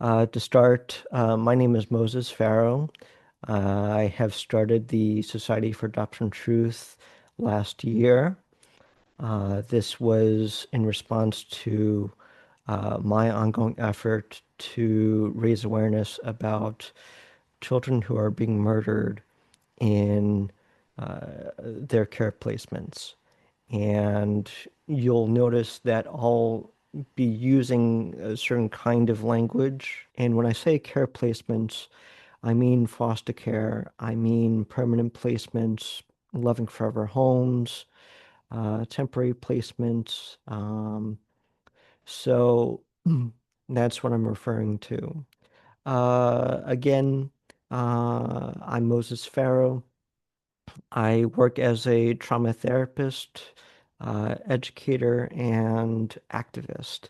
To start, my name is Moses Farrow. I have started the Society for Adoption Truth last year. This was in response to my ongoing effort to raise awareness about children who are being murdered in their care placements. And you'll notice that I'll be using a certain kind of language. And when I say care placements, I mean foster care, I mean permanent placements, loving forever homes, temporary placements. So that's what I'm referring to. Again, I'm Moses Farrow. I work as a trauma therapist, educator, and activist.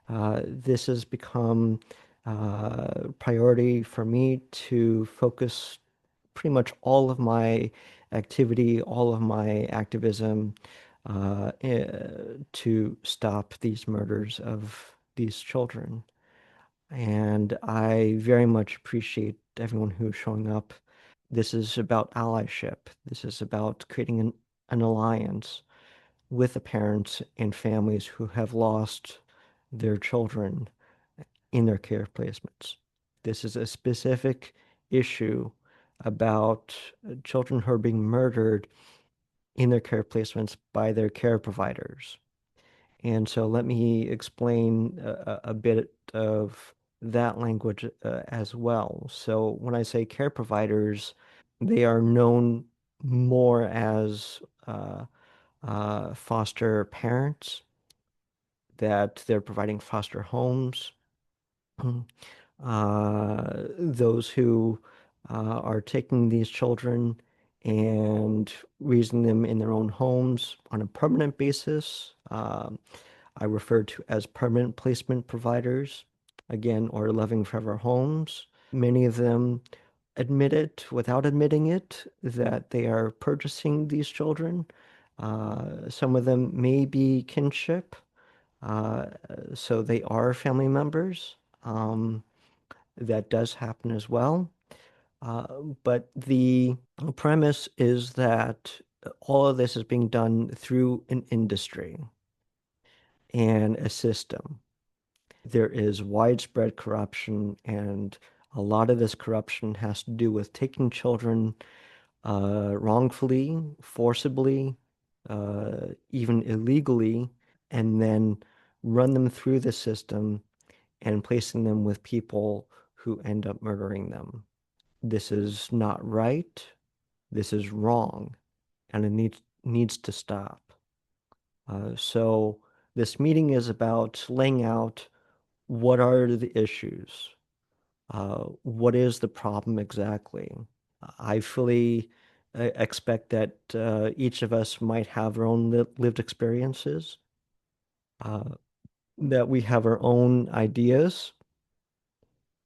This has become priority for me to focus pretty much all of my activity, all of my activism to stop these murders of these children. And I very much appreciate everyone who's showing up. This is about allyship. This is about creating an alliance with the parents and families who have lost their children in their care placements. This is a specific issue about children who are being murdered in their care placements by their care providers. And so let me explain a bit of that language as well. So when I say care providers, they are known more as foster parents, that they're providing foster homes, those who are taking these children and raising them in their own homes on a permanent basis. I refer to as permanent placement providers, again, or Loving Forever Homes. Many of them admit it without admitting it that they are purchasing these children. Some of them may be kinship, uh, so they are family members. That does happen as well. But the premise is that all of this is being done through an industry and a system. There is widespread corruption, and a lot of this corruption has to do with taking children wrongfully, forcibly, even illegally, and then run them through the system and placing them with people who end up murdering them. This is not right. This is wrong, and it needs to stop. So this meeting is about laying out what are the issues. What is the problem exactly? I fully expect that each of us might have our own lived experiences, uh, that we have our own ideas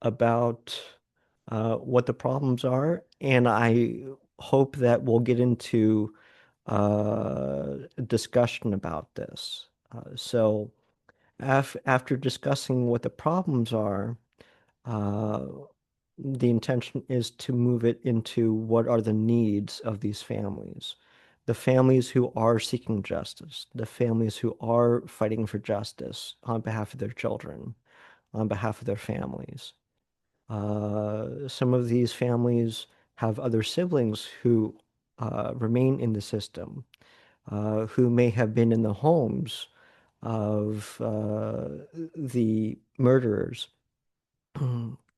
about what the problems are, and I hope that we'll get into discussion about this. So after discussing what the problems are, uh, the intention is to move it into what are the needs of these families. The families who are seeking justice, the families who are fighting for justice on behalf of their children, on behalf of their families. Some of these families have other siblings who remain in the system, who may have been in the homes of the murderers,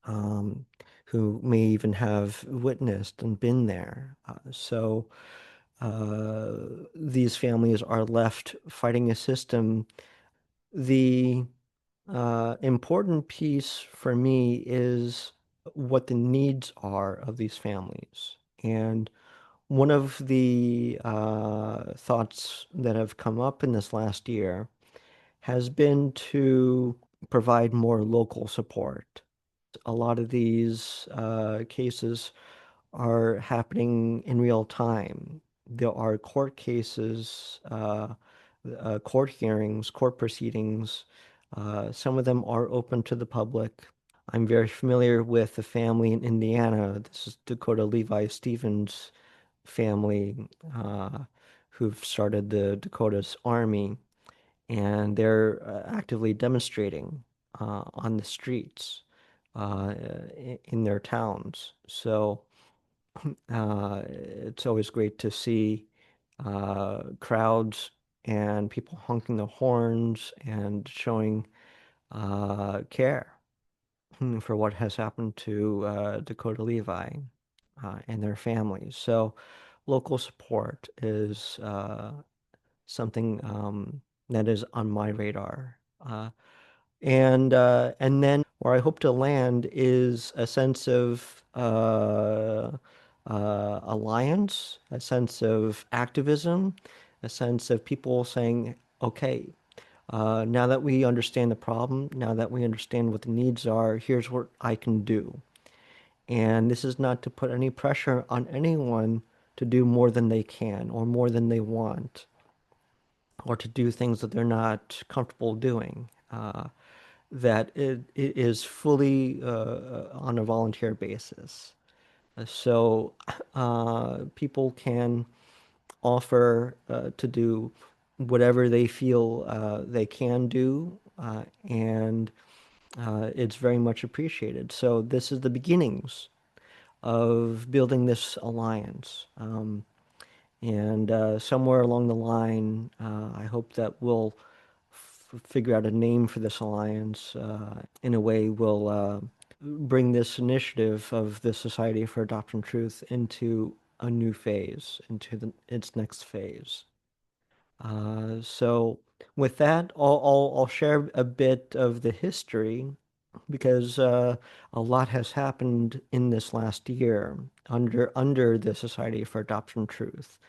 um, who may even have witnessed and been there. So these families are left fighting a system. The important piece for me is what the needs are of these families. And one of the thoughts that have come up in this last year has been to provide more local support. A lot of these cases are happening in real time. There are court cases, court hearings, court proceedings. Some of them are open to the public. I'm very familiar with the family in Indiana. This is Dakota Levi Stevens' family, who've started the Dakota's Army, and they're actively demonstrating on the streets in their towns. So it's always great to see crowds and people honking their horns and showing care for what has happened to Dakota Levi and their families. So local support is something that is on my radar. And then where I hope to land is a sense of alliance, a sense of activism, a sense of people saying, okay, now that we understand the problem, now that we understand what the needs are, here's what I can do. And this is not to put any pressure on anyone to do more than they can or more than they want or to do things that they're not comfortable doing. That it is fully on a volunteer basis. So people can offer to do whatever they feel they can do, and it's very much appreciated. So this is the beginnings of building this alliance. And somewhere along the line, I hope that we'll figure out a name for this alliance. In a way, we'll bring this initiative of the Society for Adoption Truth into a new phase, into its next phase. So with that, I'll share a bit of the history because a lot has happened in this last year under the Society for Adoption Truth.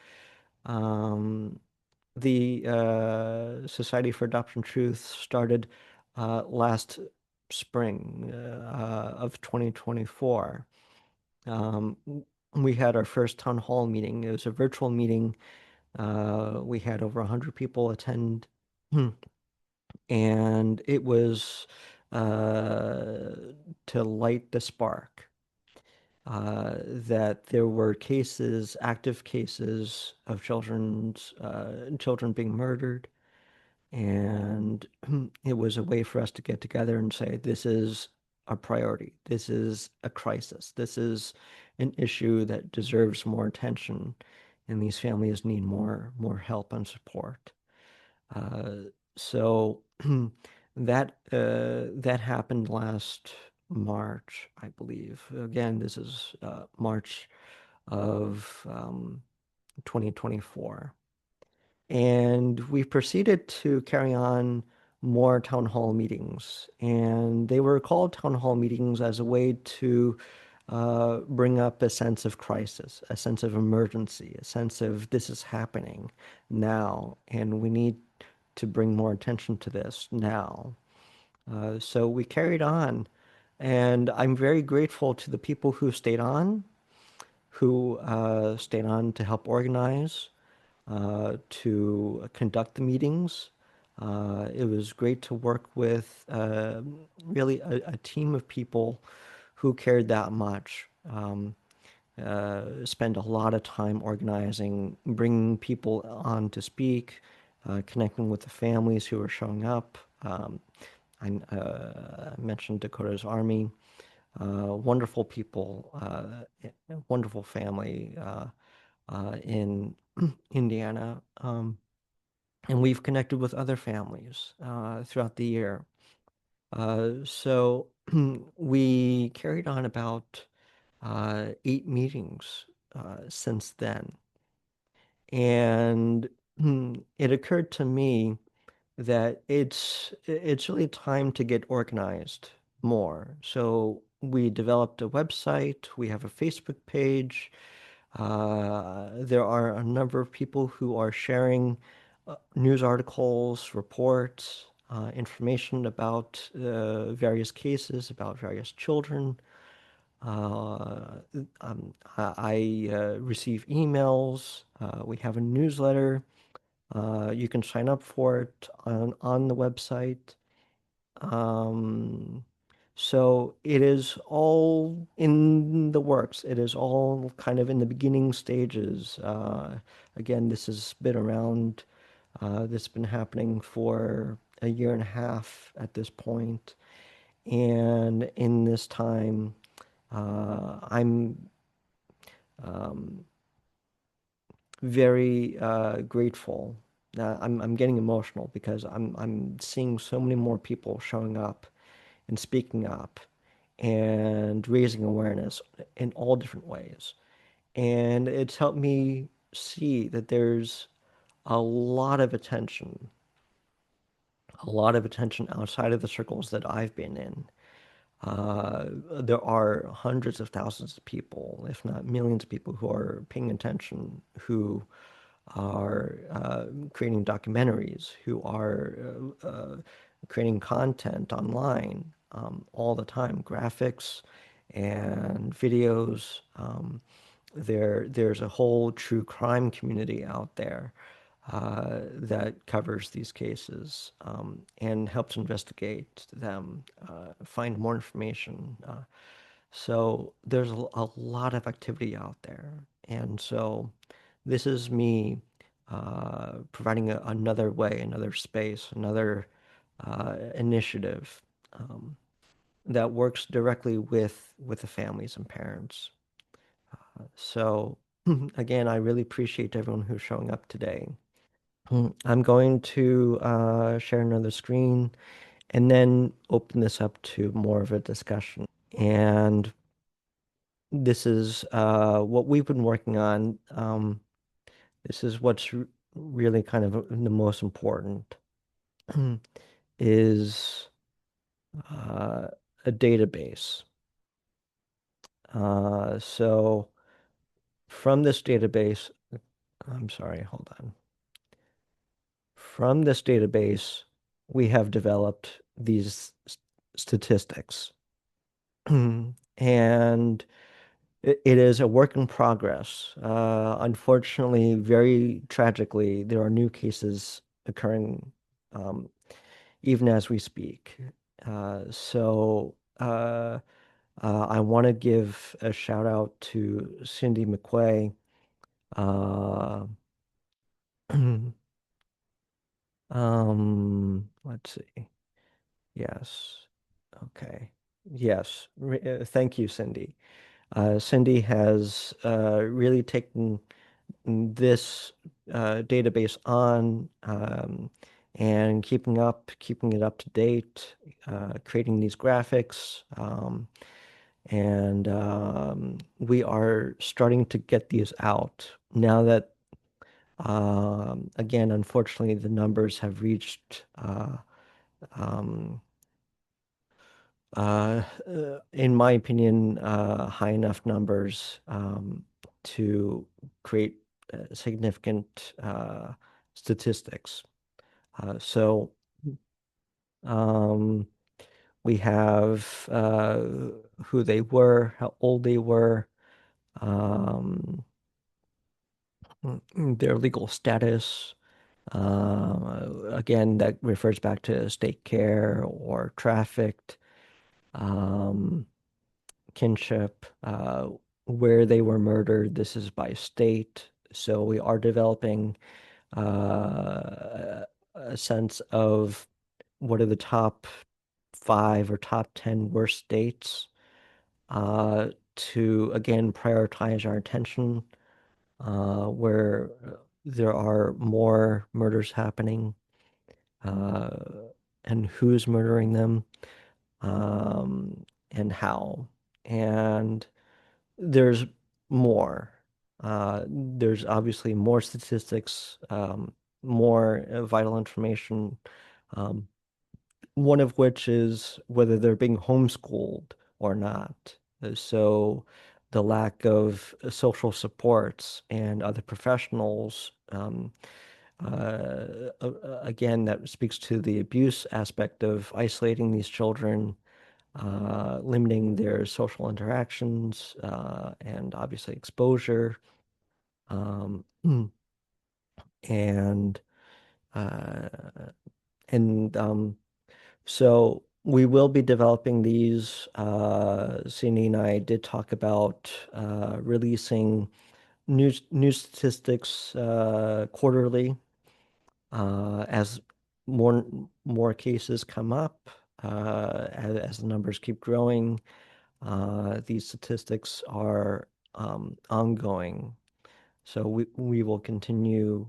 Um, the Society for Adoption Truth started last spring of 2024. Um, we had our first town hall meeting. It was a virtual meeting. We had over 100 people attend, and it was uh, to light the spark. That there were cases, active cases of children being murdered, and it was a way for us to get together and say, this is a priority. This is a crisis. This is an issue that deserves more attention, and these families need more help and support. Uh, so that happened last March, I believe. Again, this is March of 2024. And we proceeded to carry on more town hall meetings. And they were called town hall meetings as a way to bring up a sense of crisis, a sense of emergency, a sense of this is happening now, and we need to bring more attention to this now. So we carried on, and I'm very grateful to the people who stayed on to help organize, to conduct the meetings. It was great to work with really a team of people who cared that much. Spend a lot of time organizing, bringing people on to speak, connecting with the families who are showing up. I mentioned Dakota's Army. Wonderful people, wonderful family in Indiana. And we've connected with other families throughout the year. So we carried on about 8 meetings since then. And it occurred to me that it's really time to get organized more. So we developed a website, we have a Facebook page. There are a number of people who are sharing news articles, reports, information about various cases, about various children. Uh, I receive emails. We have a newsletter. You can sign up for it on the website. Um, So it is all in the works. It is all kind of in the beginning stages. Again, this has been around, this has been happening for a year and a half at this point. And in this time, I'm um, very grateful. I'm getting emotional because I'm seeing so many more people showing up and speaking up and raising awareness in all different ways. And it's helped me see that there's a lot of attention, a lot of attention outside of the circles that I've been in. There are hundreds of thousands of people, if not millions of people, who are paying attention, who are creating documentaries, who are creating content online all the time, graphics and videos. There's a whole true crime community out there that covers these cases and helps investigate them, find more information. So there's a lot of activity out there. And so this is me providing another way, another space, another initiative that works directly with the families and parents. So again, I really appreciate everyone who's showing up today. I'm going to share another screen and then open this up to more of a discussion. And this is what we've been working on. This is what's really kind of the most important is uh, a database. So from this database, I'm sorry, hold on. From this database, we have developed these statistics. And it is a work in progress. Unfortunately, very tragically, there are new cases occurring um, even as we speak. So I want to give a shout out to Cindy McQuay. Uh, let's see. Yes. Okay. Yes. Thank you, Cindy. Cindy has really taken this database on and keeping it up to date, creating these graphics. And we are starting to get these out now that, again, unfortunately, the numbers have reached um, in my opinion, high enough numbers to create significant statistics. So um, we have who they were, how old they were, um, their legal status. Again, that refers back to state care or trafficked. Um, Kinship, where they were murdered. This is by state. So we are developing a sense of what are the top five or top 10 worst states to, again, prioritize our attention where there are more murders happening uh, and who's murdering them and how. And there's more. There's obviously more statistics, more vital information, um, one of which is whether they're being homeschooled or not. So the lack of social supports and other professionals, again, that speaks to the abuse aspect of isolating these children, limiting their social interactions, and obviously exposure. Um, and uh, and so We will be developing these. Cindy and I did talk about releasing news statistics quarterly as more more cases come up, as the numbers keep growing. These statistics are ongoing, so we will continue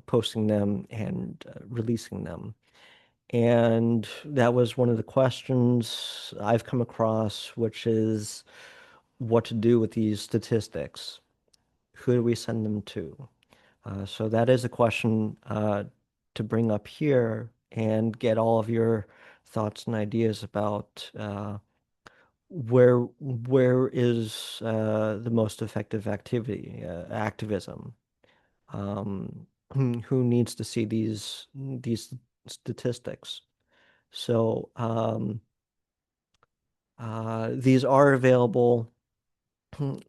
posting them and releasing them. And that was one of the questions I've come across, which is what to do with these statistics. Who do we send them to? So that is a question to bring up here and get all of your thoughts and ideas about where is the most effective activism. Who needs to see these statistics? So these are available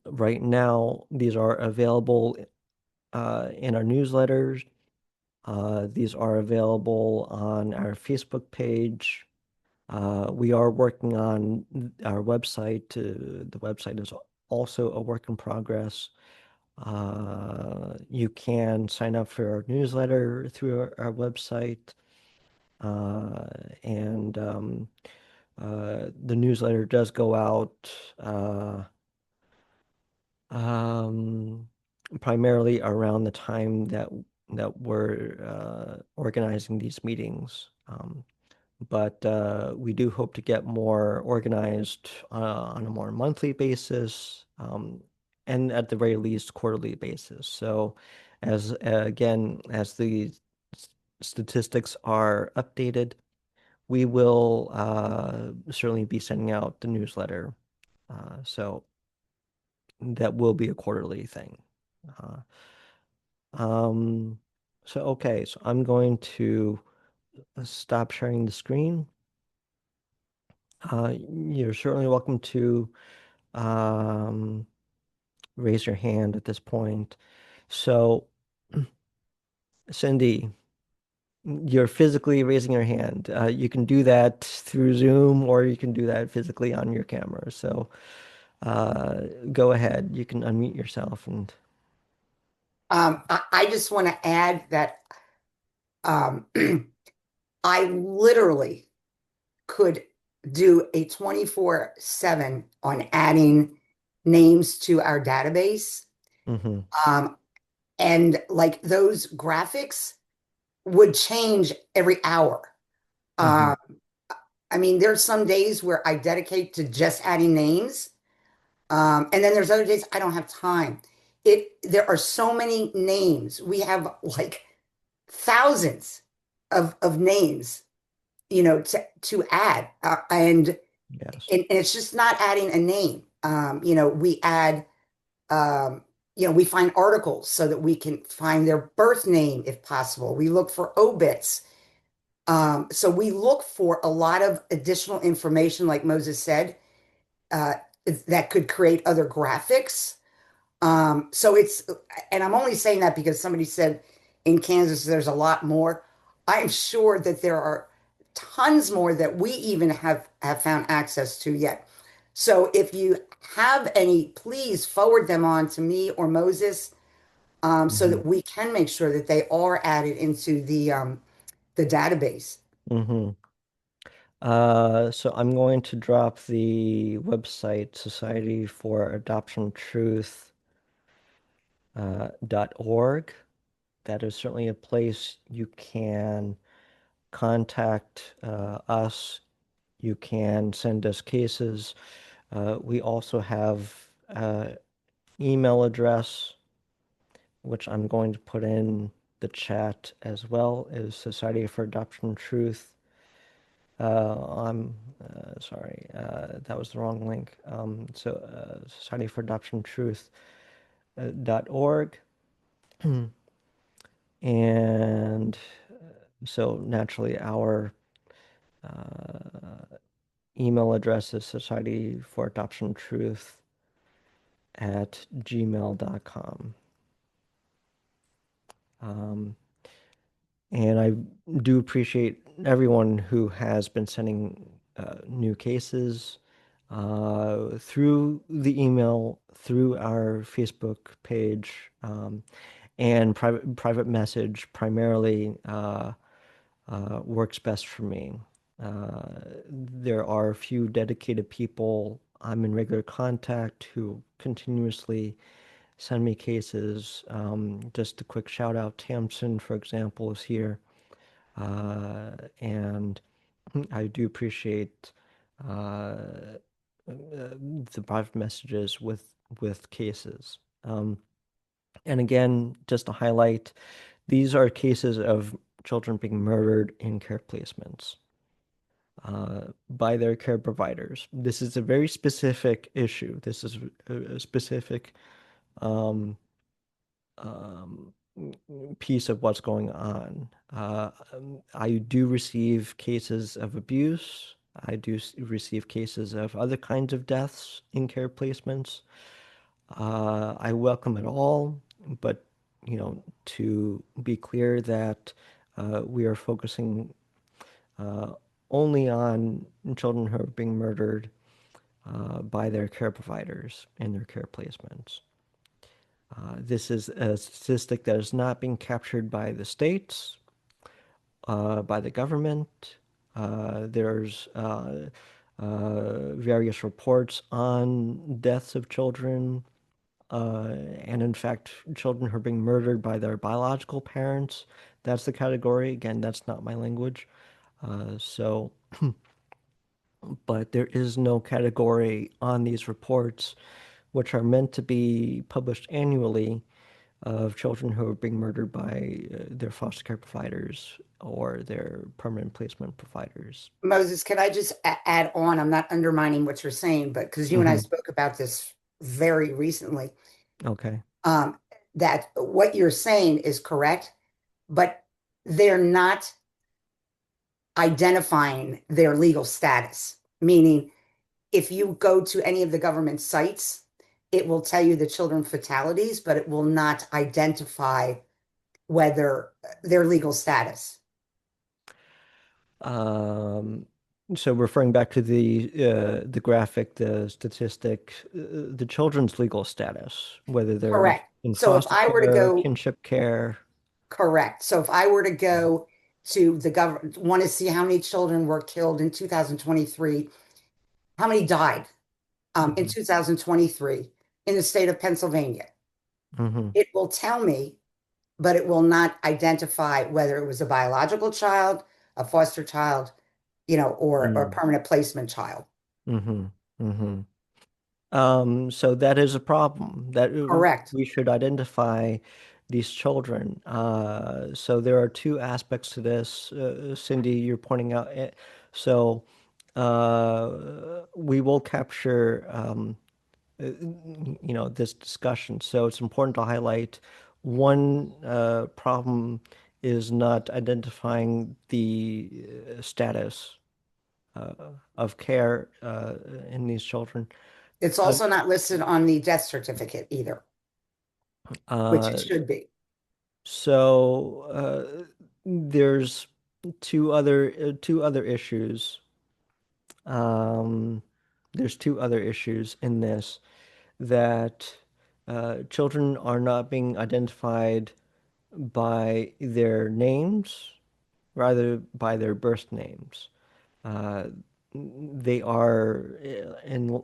right now. These are available in our newsletters. These are available on our Facebook page. We are working on our website. The website is also a work in progress. You can sign up for our newsletter through our website. And the newsletter does go out um, primarily around the time that we're organizing these meetings. But we do hope to get more organized on a more monthly basis, and at the very least quarterly basis. So as again, as the statistics are updated, we will certainly be sending out the newsletter. So that will be a quarterly thing. Uh, um, okay, so I'm going to stop sharing the screen. You're certainly welcome to um, raise your hand at this point. So, Cindy, you're physically raising your hand. You can do that through Zoom or you can do that physically on your camera. So, go ahead. You can unmute yourself and I just want to add that um, I literally could do a 24/7 on adding names to our database. mhm, Um, and like those graphics would change every hour. mhm, Um, I mean, there's some days where I dedicate to just adding names. And then there's other days I don't have time. There are so many names. We have like thousands of names, to add, yes. and it's just not adding a name. We add, um, we find articles so that we can find their birth name if possible. We look for obits. So we look for a lot of additional information, like Moses said, uh, that could create other graphics. So and I'm only saying that because somebody said in Kansas there's a lot more. I'm sure that there are tons more that we even have found access to yet. So if you have any, please forward them on to me or Moses, so Mhm, that we can make sure that they are added into the database. mhm. So I'm going to drop the website Society for Adoption Truth .org. That is certainly a place you can contact us. You can send us cases. We also have email address, which I'm going to put in the chat as well, is Society for Adoption Truth. I'm sorry, that was the wrong link. Society for Adoption Truth .org. And so naturally our email address is Society for Adoption Truth at gmail.com. Um, And I do appreciate everyone who has been sending new cases through the email, through our Facebook page, and private message primarily works best for me. There are a few dedicated people I'm in regular contact who continuously send me cases. Just a quick shout out, Tamsin, for example, is here. And I do appreciate uh, the private messages with cases. And again, just to highlight, these are cases of children being murdered in care placements by their care providers. This is a very specific issue. This is a specific um, um, piece of what's going on. I do receive cases of abuse. I do receive cases of other kinds of deaths in care placements. I welcome it all, but to be clear that we are focusing uh, only on children who are being murdered by their care providers in their care placements. This is a statistic that is not being captured by the states, by the government. There's various reports on deaths of children, and in fact, children who are being murdered by their biological parents. That's the category. Again, that's not my language. So, but there is no category on these reports, which are meant to be published annually, of children who are being murdered by their foster care providers or their permanent placement providers. Moses, can I just add on? I'm not undermining what you're saying, but because you and I Hmm. spoke about this very recently, Okay. um, that what you're saying is correct, but they're not identifying their legal status. Meaning, if you go to any of the government sites, it will tell you the children fatalities, but it will not identify whether their legal status. Um, so referring back to the graphic, the statistic, the children's legal status, whether they're Correct. in So if foster I were to care, go, kinship care. correct. So if I were to go to the government, want to see how many children were killed in 2023, how many died in Hmm. 2023 in the state of Pennsylvania, Hmm. it will tell me, but it will not identify whether it was a biological child, a foster child, or a permanent placement child. Hmm. Hmm. So that is a problem that Correct. we should identify these children. So there are two aspects to this. Cindy, you're pointing out. We will capture, this discussion. So it's important to highlight one problem is not identifying the status uh, of care in these children. It's Uh, also not listed on the death certificate either, which it Uh, should be. there's two other issues. Um, there's two other issues in this that children are not being identified by their names, rather by their birth names. Uh, they are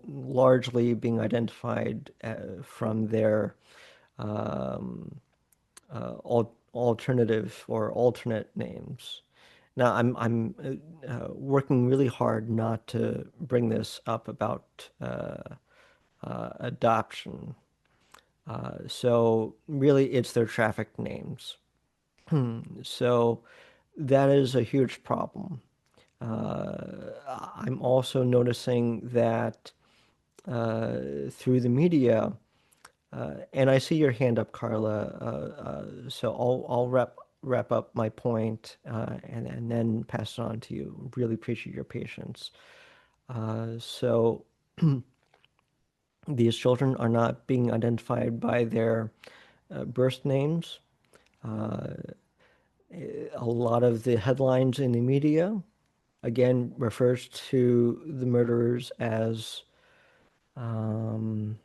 largely being identified from their um, alternative or alternate names. Now, I'm working really hard not to bring this up about adoption. So really, it's their traffic names. So that is a huge problem. I'm also noticing that through the media, and I see your hand up, Carla. So I'll wrap up my point and then pass it on to you. Really appreciate your patience. So these children are not being identified by their birth names. A lot of the headlines in the media, again, refers to the murderers um,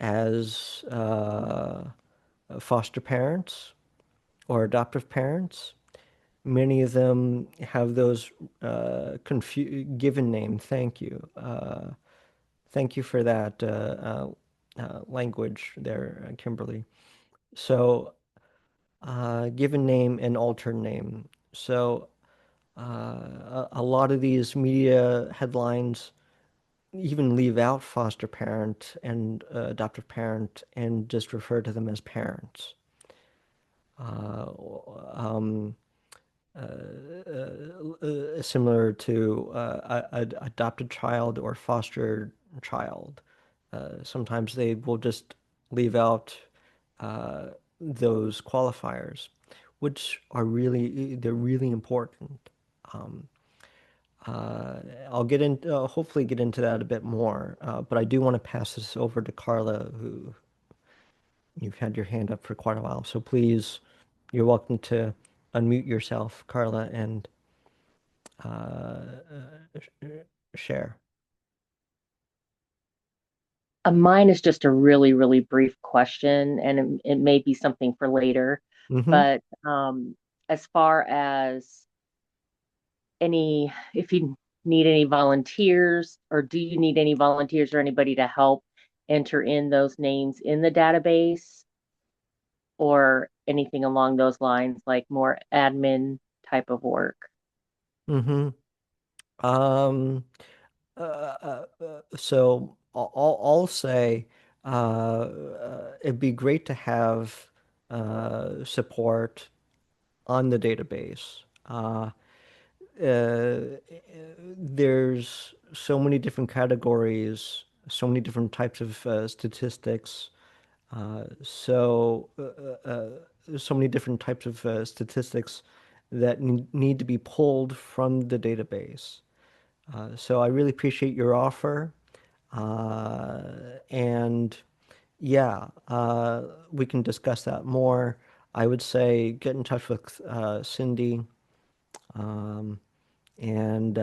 as foster parents or adoptive parents. Many of them have those given name. Thank you. Thank you for that language there, Kimberly. So, given name and altered name. So, a lot of these media headlines even leave out foster parent and adoptive parent and just refer to them as parents. Uh, um, Similar to adopted child or foster child. Sometimes they will just leave out uh, those qualifiers, which are they're really important. Um, uh, I'll hopefully get into that a bit more, but I do want to pass this over to Carla, who you've had your hand up for quite a while. So please, you're welcome to unmute yourself, Carla, and share. Mine is just a really, really brief question, and it may be something for later. Mm-hmm. But as far as if you need any volunteers, or do you need any volunteers or anybody to help enter in those names in the database, or anything along those lines, like more admin type of work? Mm-hmm. Um, so I'll say it'd be great to have support on the database. There's so many different categories, so many different types of statistics, so many different types of statistics that need to be pulled from the database. So I really appreciate your offer. Uh, and yeah, we can discuss that more. I would say get in touch with Cindy, um, and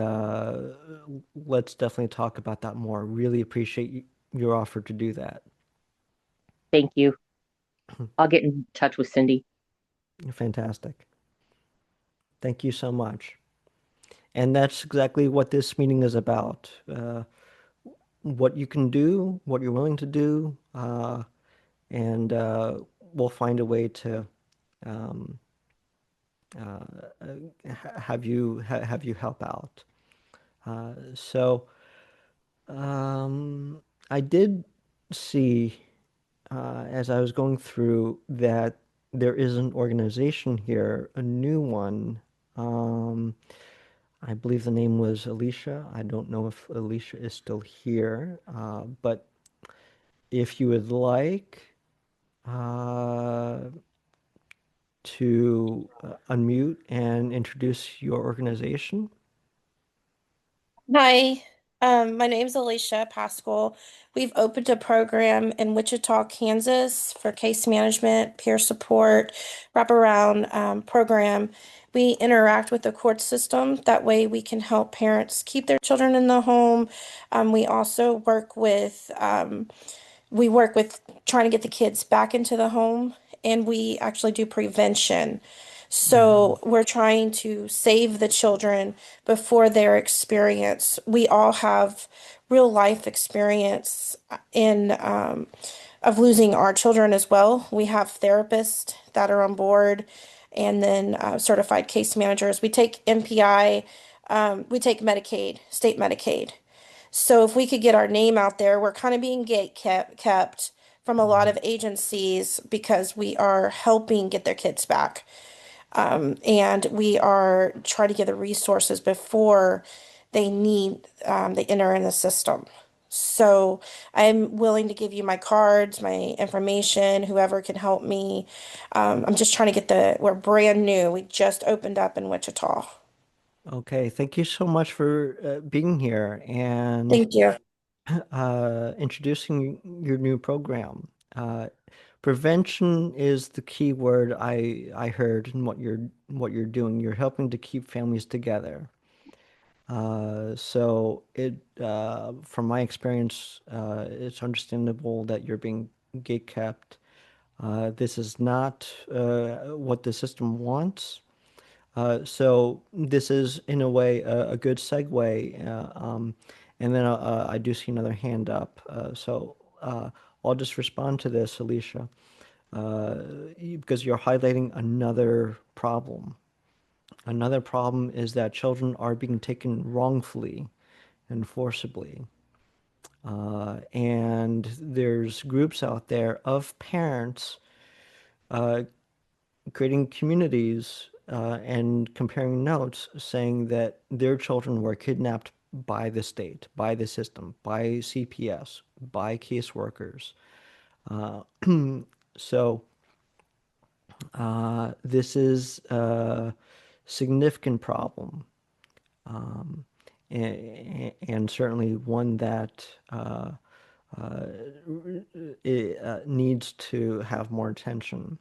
let's definitely talk about that more. Really appreciate your offer to do that. Thank you. I'll get in touch with Cindy. Fantastic. Thank you so much. And that's exactly what this meeting is about. What you can do, what you're willing to do, and we'll find a way to um, have you help out. So I did see as I was going through that there is an organization here, a new one. Um, I believe the name was Alicia. I don't know if Alicia is still here, but if you would like uh, to unmute and introduce your organization. Hi, my name's Alicia Paschall. We've opened a program in Wichita, Kansas for case management, peer support, wraparound program. We interact with the court system. That way we can help parents keep their children in the home. We also we work with trying to get the kids back into the home, and we actually do prevention. Mhm. So we're trying to save the children before their experience. We all have real life experience in of losing our children as well. We have therapists that are on board, and then certified case managers. We take MPI, we take Medicaid, state Medicaid. So if we could get our name out there, we're kind of being kept from a lot Mhm. of agencies because we are helping get their kids back. And we are trying to get the resources before they enter in the system. So I'm willing to give you my cards, my information, whoever can help me. I'm just trying to we're brand new. We just opened up in Wichita. Okay, thank you so much for being here and Thank you. introducing your new program. Prevention is the key word I heard in what you're doing. You're helping to keep families together. So from my experience, it's understandable that you're being gate kept. This is not what the system wants. So this is in a way a good segue. And then I do see another hand up. So I'll just respond to this, Alicia, because you're highlighting another problem. Another problem is that children are being taken wrongfully and forcibly. And there's groups out there of parents uh, creating communities and comparing notes saying that their children were kidnapped by the state, by the system, by CPS, by caseworkers. Uh, so this is a significant problem, um, and certainly one that uh, needs to have more attention.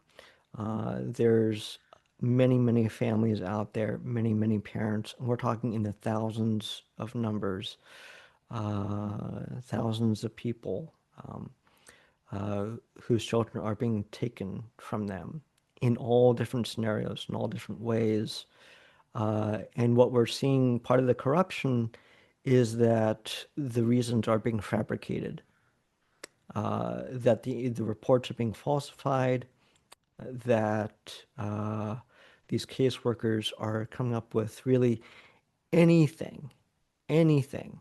There's many families out there, many parents. We're talking in the thousands of numbers, thousands of people um, uh, whose children are being taken from them in all different scenarios, in all different ways. And what we're seeing, part of the corruption, is that the reasons are being fabricated, that the reports are being falsified, that these caseworkers are coming up with really anything, anything,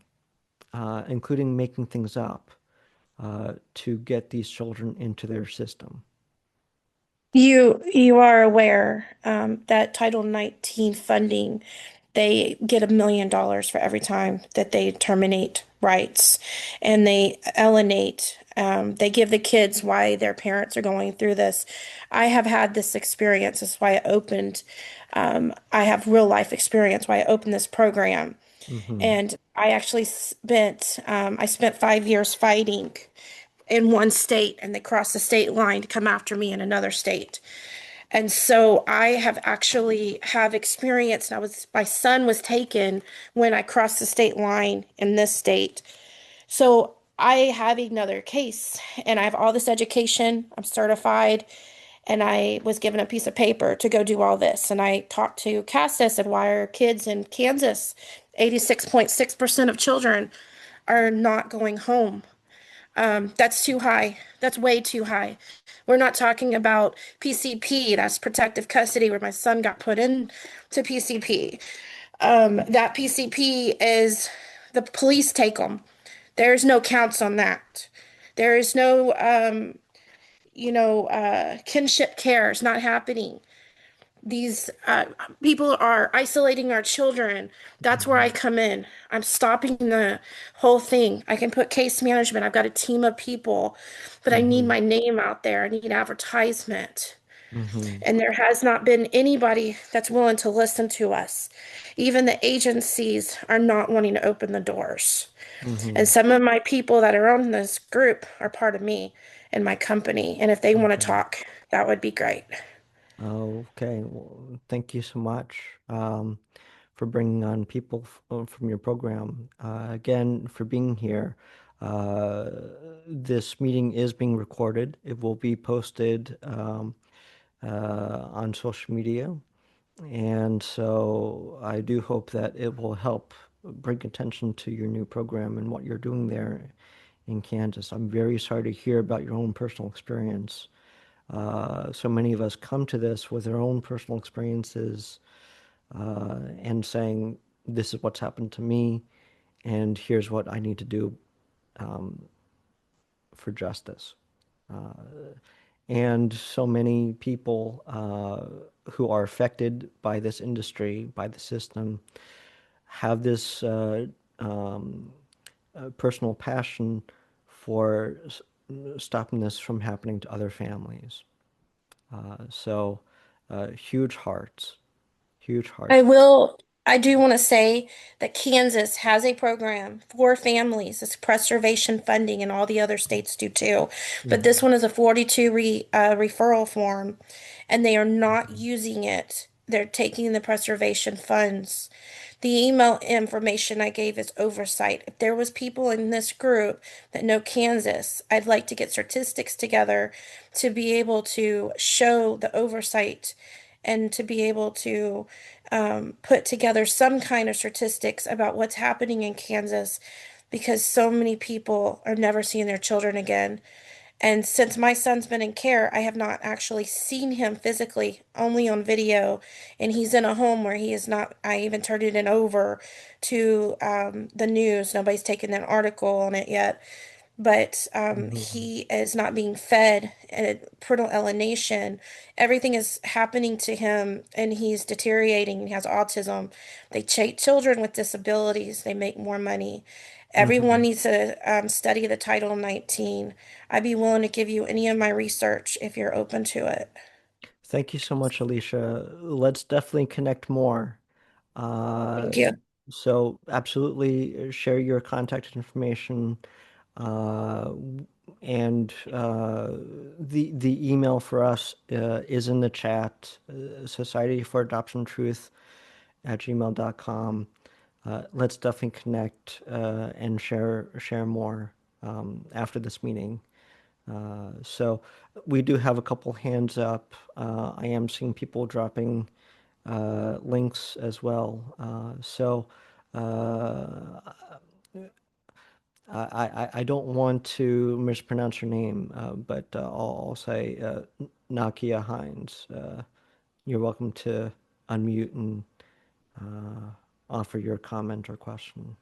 including making things up, to get these children into their system. You are aware that Title 19 funding, they get $1 million for every time that they terminate rights and they alienate. They give the kids why their parents are going through this. I have had this experience. That's why I opened. I have real life experience why I opened this program. Mm-hmm. And I actually I spent 5 years fighting in one state, and they crossed the state line to come after me in another state. And so I have actually have experienced. My son was taken when I crossed the state line in this state. So I have another case, and I have all this education. I'm certified, and I was given a piece of paper to go do all this. And I talked to Cassis and why our kids in Kansas, 86.6% of children are not going home. That's too high. That's way too high. We're not talking about PCP, that's protective custody, where my son got put in to PCP. That PCP is the police take them. There's no counts on that. There is no, kinship care is not happening. These people are isolating our children. That's where I Mm-hmm. come in. I'm stopping the whole thing. I can put case management. I've got a team of people, but I need Mm-hmm. my name out there. I need advertisement. Mm-hmm. And there has not been anybody that's willing to listen to us. Even the agencies are not wanting to open the doors. Mm-hmm. And some of my people that are on this group are part of me and my company. And if they want to Okay. talk, that would be great. Okay. Well, thank you so much for bringing on people from your program. Again, for being here. Uh, this meeting is being recorded. It will be posted on social media. And so I do hope that it will help bring attention to your new program and what you're doing there in Kansas. I'm very sorry to hear about your own personal experience. So many of us come to this with our own personal experiences and saying, this is what's happened to me, and here's what I need to do um, for justice. And so many people who are affected by this industry, by the system, have this personal passion for stopping this from happening to other families. So huge hearts, huge I hearts. will. I do want to say that Kansas has a program for families. It's preservation funding, and all the other states do too. But this Mhm. one is a 42 referral form, and they are not Mhm. using it. They're taking the preservation funds. The email information I gave is oversight. If there was people in this group that know Kansas, I'd like to get statistics together to be able to show the oversight and to be able to put together some kind of statistics about what's happening in Kansas because so many people are never seeing their children again. And since my son's been in care, I have not actually seen him physically, only on video. And he's in a home where he is not, I even turned it in over to the news. Nobody's taken an article on it yet. But Mhm. he is not being fed parental alienation. Everything is happening to him, and he's deteriorating. He has autism. They take children with disabilities, they make more money. Everyone Mhm. needs to study the Title 19. I'd be willing to give you any of my research if you're open to it. Thank you so much, Alicia. Let's definitely connect more. Uh, Thank you. so absolutely share your contact information, uh, and the email for us is in the chat, Society for Adoption Truth at gmail.com. Let's definitely connect and share more after this meeting. So we do have a couple hands up. I am seeing people dropping links as well. So uh, I don't want to mispronounce your name, but I'll say Nakia Hines. You're welcome to unmute and offer your comment or question.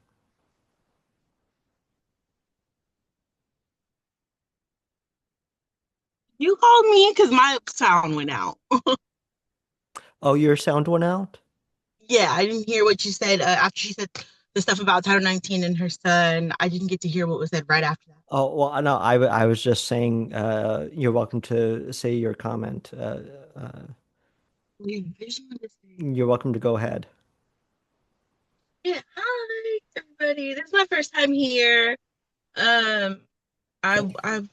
You called me because my sound went out. Oh, your sound went out? Yeah, I didn't hear what you said after she said the stuff about Title 19 and her son. I didn't get to hear what was said right after that. Oh, well, no, I was just saying you're welcome to say your comment. I just wanted to say, You're welcome to go ahead. yeah, hi everybody. This is my first time here. Um, I Thank you.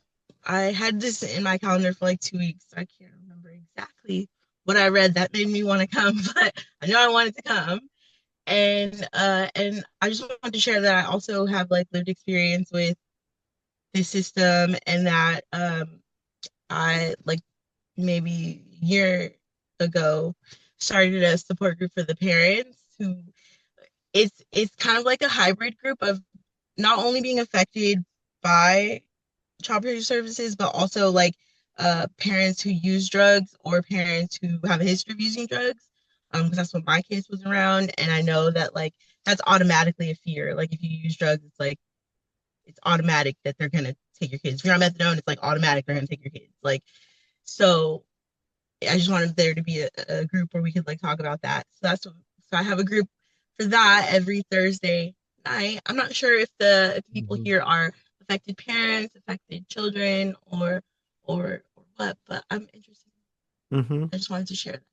I had this in my calendar for like 2 weeks. So I can't remember exactly what I read that made me want to come, but I know I wanted to come. And I just wanted to share that I also have like lived experience with this system and that I like maybe a year ago started a support group for the parents who it's kind of like a hybrid group of not only being affected by child protection services, but also like parents who use drugs or parents who have a history of using drugs. Because that's what my case was around, and I know that like that's automatically a fear. Like if you use drugs, it's like it's automatic that they're gonna take your kids. If you're on methadone, it's like automatic they're gonna take your kids. Like so, I just wanted there to be a group where we could like talk about that. So I have a group for that every Thursday night. I'm not sure if the people Mhm. here are affected parents, affected children, or what, but I'm interested. Hmm. I just wanted to share that.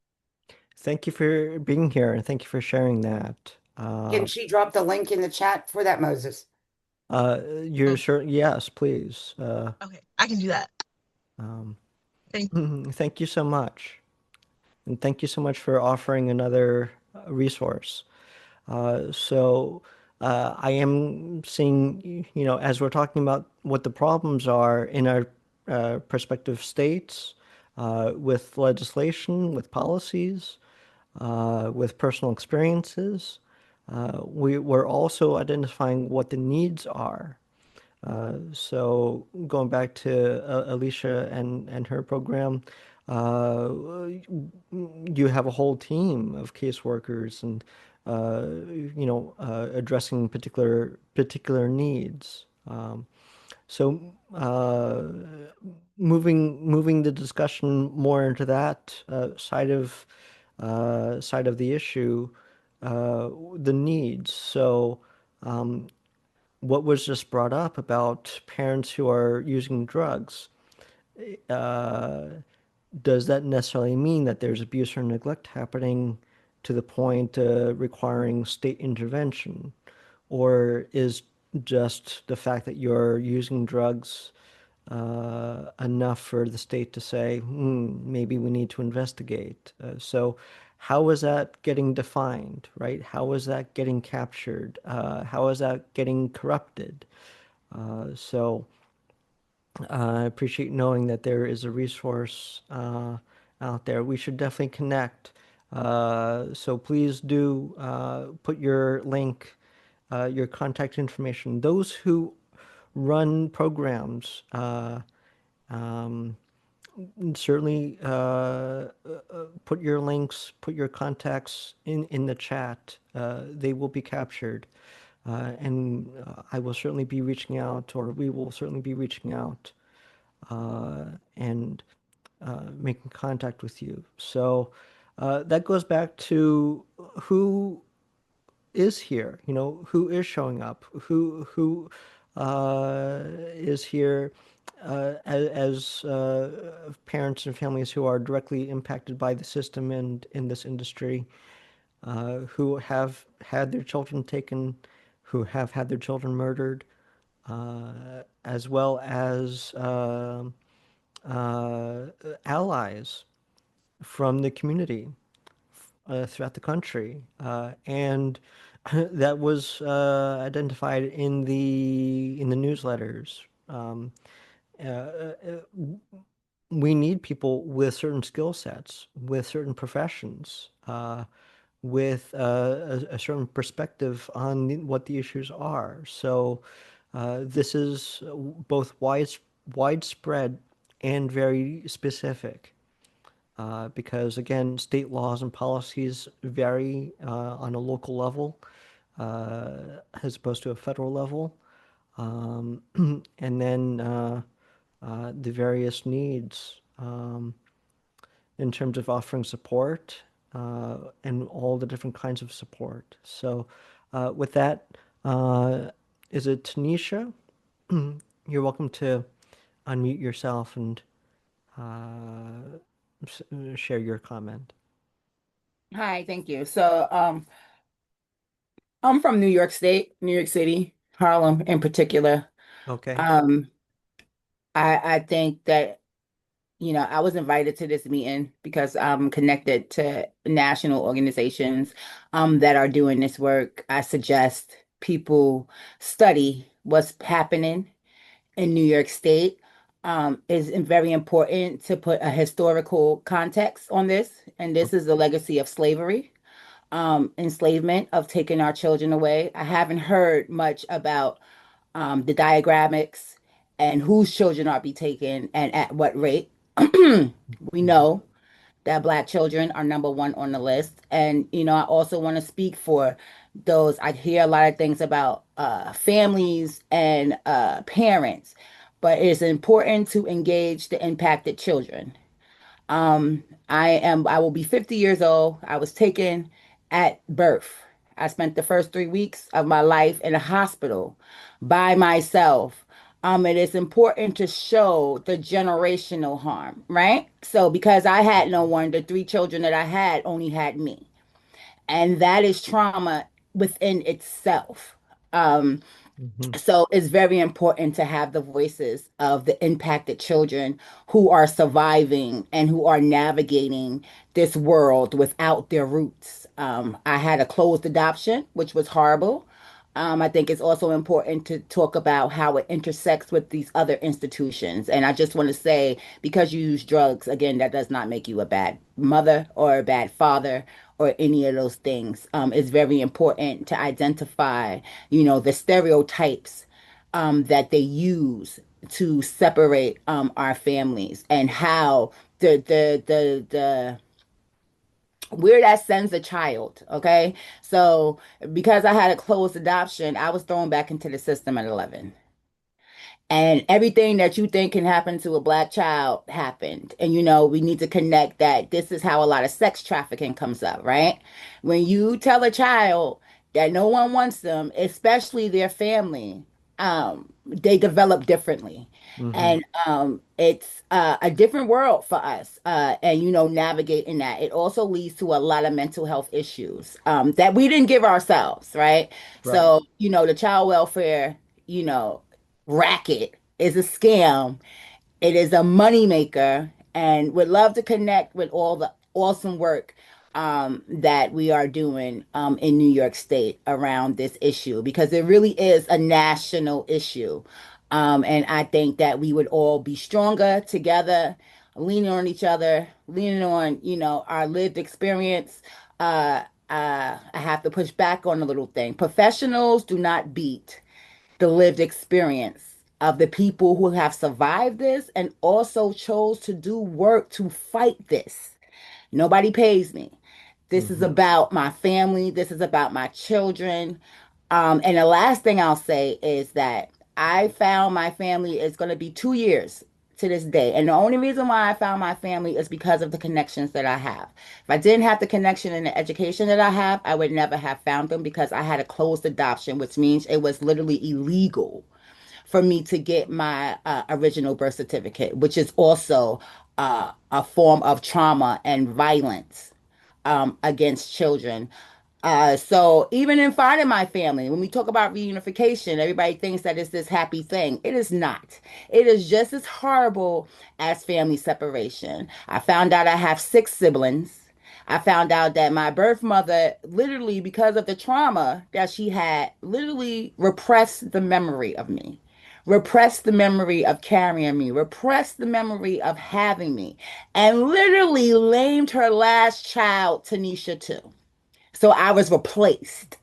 Thank you for being here and thank you for sharing that. Can she drop the link in the chat for that, Moses? You're Oh, sure? Yes, please. okay, I can do that. Um, Thank you. thank you so much. And thank you so much for offering another resource. So I am seeing, as we're talking about what the problems are in our prospective states, with legislation, with policies, with personal experiences, we're also identifying what the needs are. So going back to Alicia and her program, uh, you have a whole team of caseworkers and addressing particular needs. So moving the discussion more into that side of the issue, the needs. So what was just brought up about parents who are using drugs, uh, does that necessarily mean that there's abuse or neglect happening to the point requiring state intervention? Or is just the fact that you're using drugs enough for the state to say, maybe we need to investigate? So, how is that getting defined, right? How is that getting captured? How is that getting corrupted? So, I appreciate knowing that there is a resource out there. We should definitely connect. So please do put your link, your contact information. Those who run programs, um, certainly put your links, put your contacts in the chat. They will be captured. And I will certainly be reaching out, or we will certainly be reaching out and making contact with you. So that goes back to who is here, who is showing up, who is here as parents and families who are directly impacted by the system and in this industry, who have had their children taken, who have had their children murdered, as well as uh, allies from the community throughout the country, and that was identified in the newsletters. Uh, uh, we need people with certain skill sets, with certain professions, with a certain perspective on what the issues are. So this is both widespread and very specific. Because again, state laws and policies vary on a local level as opposed to a federal level. Um, and then the various needs in terms of offering support and all the different kinds of support. So, with that, is it Tanesha? You're welcome to unmute yourself and uh, share your comment. Hi, thank you. So, I'm from New York State, New York City, Harlem in particular. Okay. Um, I think that, I was invited to this meeting because I'm connected to national organizations that are doing this work. I suggest people study what's happening in New York State. Is very important to put a historical context on this, and this is the legacy of slavery. Enslavement, of taking our children away. I haven't heard much about the diagramics and whose children are be taken and at what rate. We Mhm. know that Black children are number one on the list. And, I also want to speak for those. I hear a lot of things about families and parents, but it's important to engage the impacted children. I will be 50 years old. I was taken at birth. I spent the first 3 weeks of my life in a hospital by myself. It is important to show the generational harm, right? So because I had no one, the three children that I had only had me. And that is trauma within itself. Um, Mhm. so it's very important to have the voices of the impacted children who are surviving and who are navigating this world without their roots. I had a closed adoption, which was horrible. I think it's also important to talk about how it intersects with these other institutions. And I just want to say, because you use drugs, again, that does not make you a bad mother or a bad father or any of those things. It's very important to identify, the stereotypes that they use to separate our families and how the where that sends a child. Okay, so because I had a closed adoption, I was thrown back into the system at 11. And everything that you think can happen to a Black child happened. And we need to connect that this is how a lot of sex trafficking comes up, right? When you tell a child that no one wants them, especially their family, they develop differently. Hmm. And it's a different world for us. And, navigating that. It also leads to a lot of mental health issues that we didn't give ourselves, right? Right. So, the child welfare, you know, racket is a scam. It is a moneymaker, and would love to connect with all the awesome work that we are doing in New York State around this issue because it really is a national issue. And I think that we would all be stronger together, leaning on each other, leaning on, our lived experience. I have to push back on a little thing. Professionals do not beat the lived experience of the people who have survived this and also chose to do work to fight this. Nobody pays me. This is Hmm. about my family. This is about my children. And the last thing I'll say is that I found my family is going to be 2 years to this day. And the only reason why I found my family is because of the connections that I have. If I didn't have the connection and the education that I have, I would never have found them because I had a closed adoption, which means it was literally illegal for me to get my original birth certificate, which is also a form of trauma and violence against children. So even in finding my family, when we talk about reunification, everybody thinks that it's this happy thing. It is not. It is just as horrible as family separation. I found out I have 6 siblings. I found out that my birth mother, literally because of the trauma that she had, literally repressed the memory of me, repressed the memory of carrying me, repressed the memory of having me, and literally lamed her last child, Tanesha, too. So I was replaced.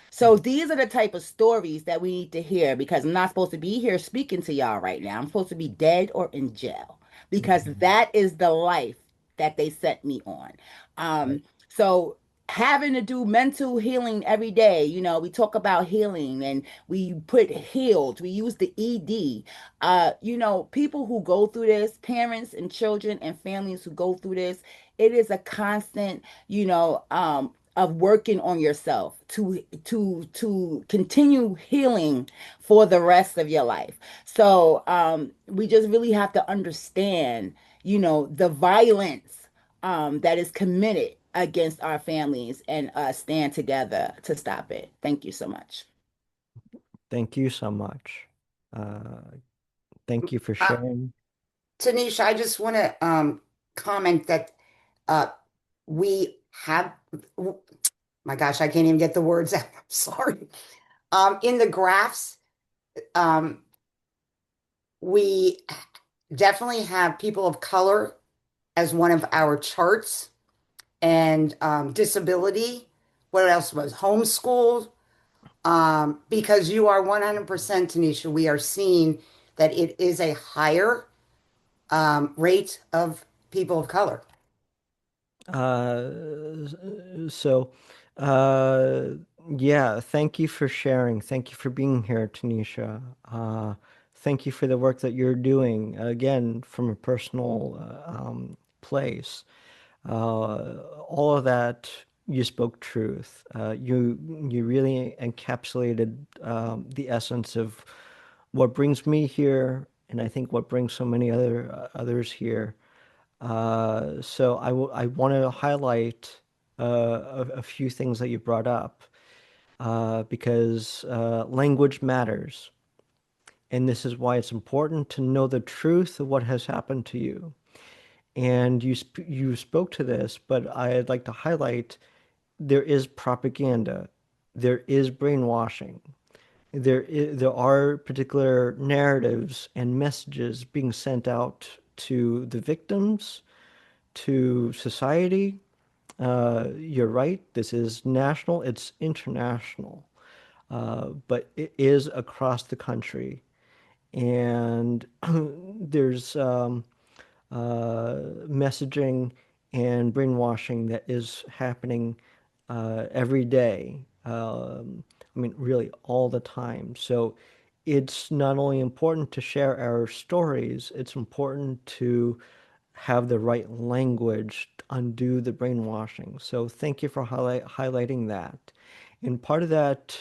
So these are the type of stories that we need to hear because I'm not supposed to be here speaking to y'all right now. I'm supposed to be dead or in jail because Hmm. that is the life that they set me on. Right. So having to do mental healing every day, we talk about healing and we put healed, we use the ED. People who go through this, parents and children and families who go through this, it is a constant, of working on yourself to continue healing for the rest of your life. So we just really have to understand, the violence that is committed against our families and stand together to stop it. Thank you so much. Thank you so much. Uh, thank you for Uh, sharing. Tanisha, I just want to comment that uh, we have, my gosh, I can't even get the words out. I'm sorry. In the graphs, um, we definitely have people of color as one of our charts and disability. What else was homeschooled? Because you are 100%, Tanisha, we are seeing that it is a higher rate of people of color. So, uh, yeah, thank you for sharing. Thank you for being here, Tanisha. Thank you for the work that you're doing, again, from a personal place. All of that, you spoke truth. You really encapsulated the essence of what brings me here, and I think what brings so many others here. So I want to highlight a few things that you brought up because language matters. And this is why it's important to know the truth of what has happened to you. And you spoke to this, but I'd like to highlight there is propaganda, there is brainwashing, there are particular narratives and messages being sent out to the victims, to society. You're right. This is national, it's international, but it is across the country. And there's messaging and brainwashing that is happening every day. I mean, really all the time. So it's not only important to share our stories, it's important to have the right language to undo the brainwashing. So thank you for highlighting that. And part of that,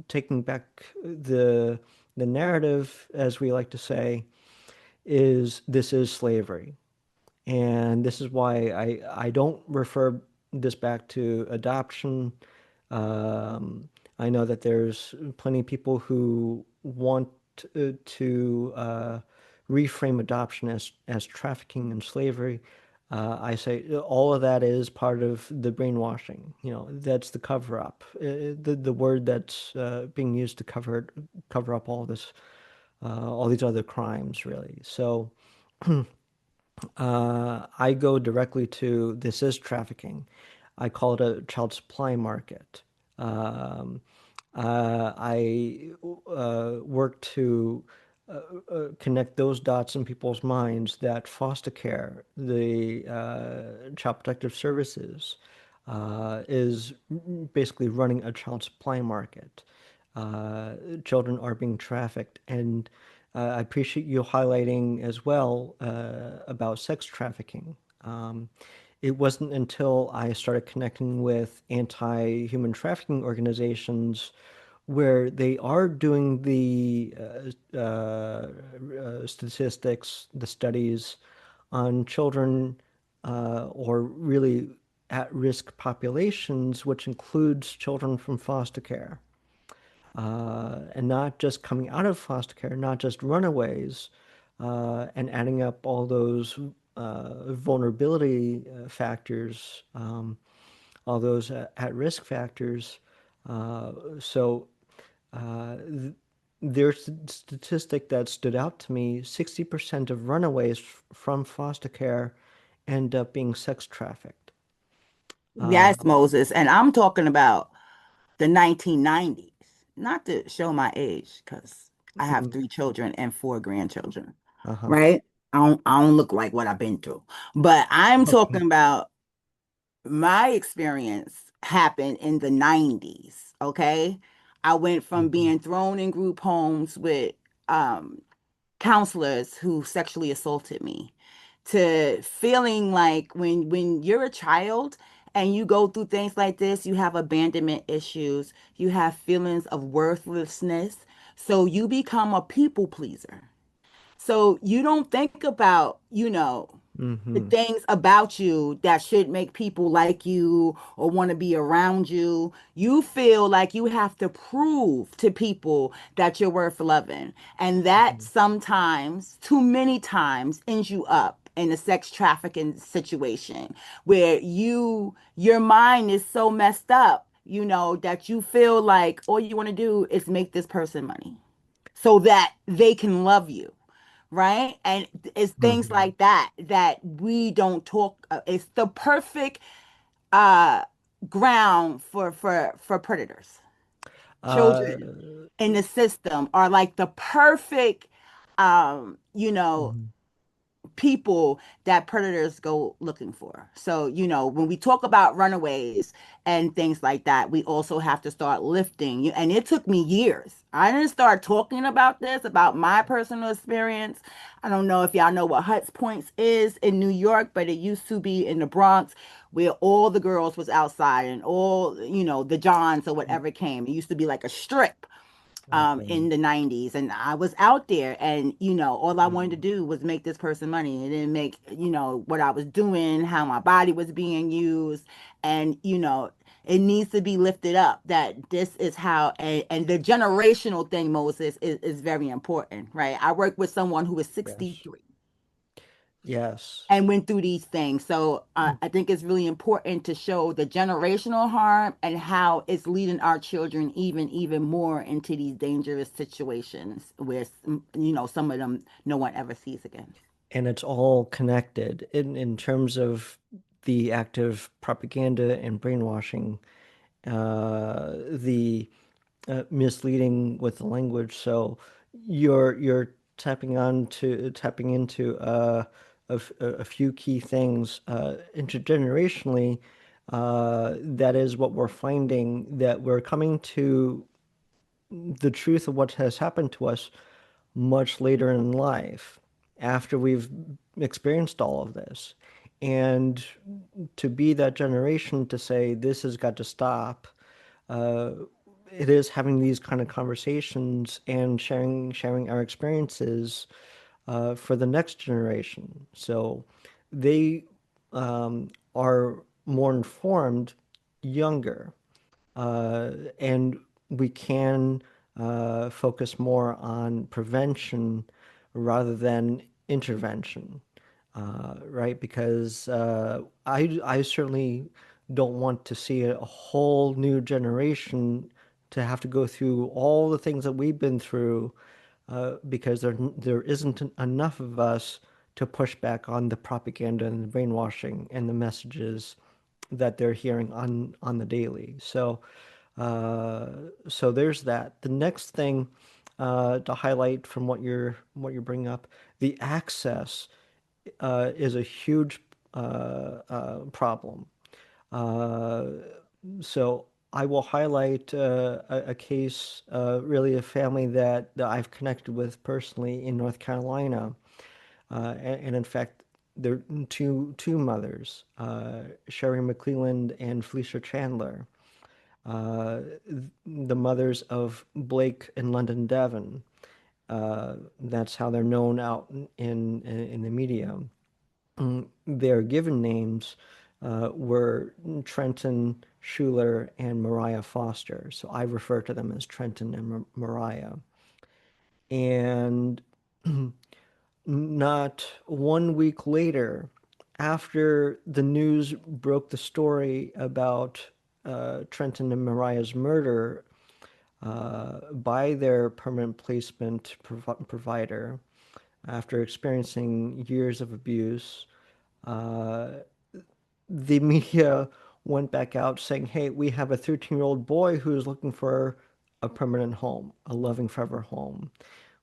taking back the narrative, as we like to say, is this is slavery. And this is why I don't refer this back to adoption. Um, I know that there's plenty of people who want to reframe adoption as trafficking and slavery. I say all of that is part of the brainwashing. You know, that's the cover up. The word that's being used to cover up all these other crimes, really. So I go directly to this is trafficking. I call it a child supply market. Um, I work to connect those dots in people's minds that foster care, the child protective services, is basically running a child supply market. Children are being trafficked, and I appreciate you highlighting as well about sex trafficking. It wasn't until I started connecting with anti-human trafficking organizations where they are doing the statistics, the studies on children or really at-risk populations, which includes children from foster care, and not just coming out of foster care, not just runaways, and adding up all those vulnerability factors, all those at-risk factors. So th there's a statistic that stood out to me. 60% of runaways from foster care end up being sex trafficked. Uh, Yes, Moses. And I'm talking about the 1990s, not to show my age, because I have mm, 3 children and 4 grandchildren, uh-huh. right? I don't look like what I've been through. But I'm Okay. talking about my experience happened in the 90s, okay? I went from Mhm. being thrown in group homes with um counselors who sexually assaulted me to feeling like when you're a child and you go through things like this, you have abandonment issues, you have feelings of worthlessness, so you become a people pleaser. So you don't think about, the Mm-hmm. things about you that should make people like you or want to be around you. You feel like you have to prove to people that you're worth loving. And that sometimes, too many times, ends you up in a sex trafficking situation where your mind is so messed up, that you feel like all you want to do is make this person money so that they can love you, right? And it's things Mm-hmm. like that that we don't talk. It's the perfect uh ground for predators. Uh, Children in the system are like the perfect mhm. people that predators go looking for. So, when we talk about runaways and things like that, we also have to start lifting. And it took me years. I didn't start talking about this, about my personal experience. I don't know if y'all know what Huts Points is in New York, but it used to be in the Bronx where all the girls was outside and all, the Johns or whatever came. It used to be like a strip Okay. in the 90s, and I was out there, and all I wanted to Mhm. do was make this person money. It didn't make what I was doing, how my body was being used. And it needs to be lifted up that this is how. And the generational thing, Moses, is very important, right? I work with someone who is Yes. 63 Yes. and went through these things. So I think it's really important to show the generational harm and how it's leading our children even more into these dangerous situations where some of them no one ever sees again. And it's all connected in terms of the active propaganda and brainwashing, the misleading with the language. So you're tapping into a few key things intergenerationally. That is what we're finding, that we're coming to the truth of what has happened to us much later in life after we've experienced all of this. And to be that generation to say this has got to stop, uh, it is having these kind of conversations and sharing our experiences for the next generation. So they are more informed younger, and we can focus more on prevention rather than intervention, right? Because I certainly don't want to see a whole new generation to have to go through all the things that we've been through, because there isn't enough of us to push back on the propaganda and the brainwashing and the messages that they're hearing on the daily. Uh, so there's that. The next thing to highlight from what you're bringing up, the access is a huge problem. Uh, so I will highlight a case, really a family that I've connected with personally in North Carolina, and in fact, there are two mothers, Sherry McClelland and Felicia Chandler, uh, the mothers of Blake and London Devon. That's how they're known out in the media. Their given names were Trenton Schuler and Mariah Foster. So I refer to them as Trenton and Mariah. And not 1 week later, after the news broke the story about Trenton and Mariah's murder by their permanent placement provider, after experiencing years of abuse, uh, the media went back out saying, hey, we have a 13-year-old boy who is looking for a permanent home, a loving forever home,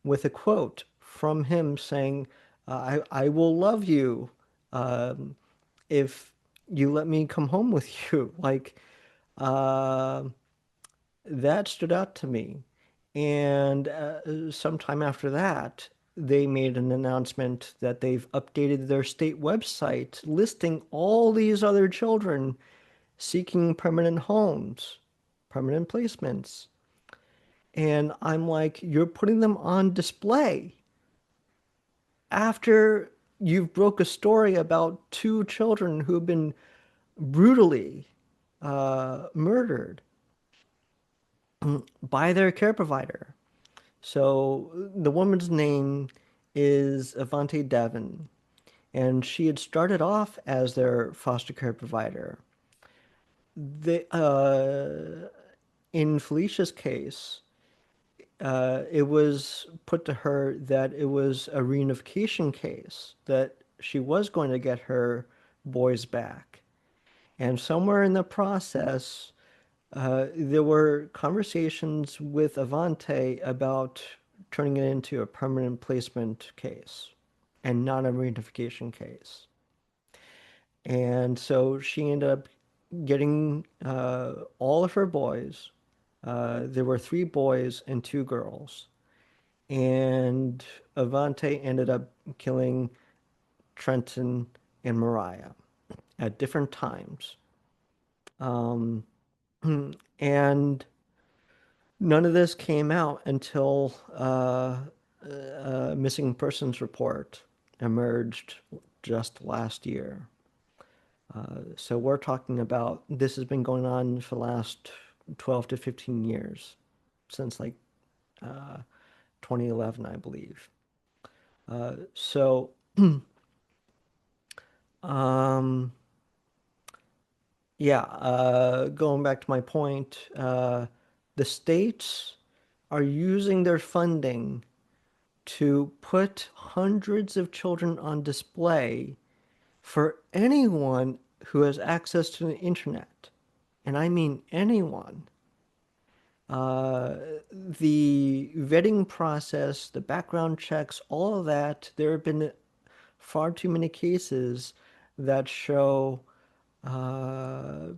with a quote from him saying, I will love you um, if you let me come home with you. Like, uh, that stood out to me. And sometime after that, they made an announcement that they've updated their state website listing all these other children seeking permanent homes, permanent placements. And I'm like, you're putting them on display after you've broke a story about two children who've been brutally murdered by their care provider. So the woman's name is Avante Devon, and she had started off as their foster care provider. In Felicia's case, it was put to her that it was a reunification case, that she was going to get her boys back. And somewhere in the process, there were conversations with Avante about turning it into a permanent placement case and not a reunification case. And so she ended up getting all of her boys. There were three boys and two girls. And Avante ended up killing Trenton and Mariah at different times. Um, and none of this came out until a missing persons report emerged just last year. So we're talking about this has been going on for the last 12 to 15 years, since like uh, 2011, I believe. So, um, yeah, going back to my point, the states are using their funding to put hundreds of children on display for anyone who has access to the internet. And I mean anyone. Uh, the vetting process, the background checks, all of that, there have been far too many cases that show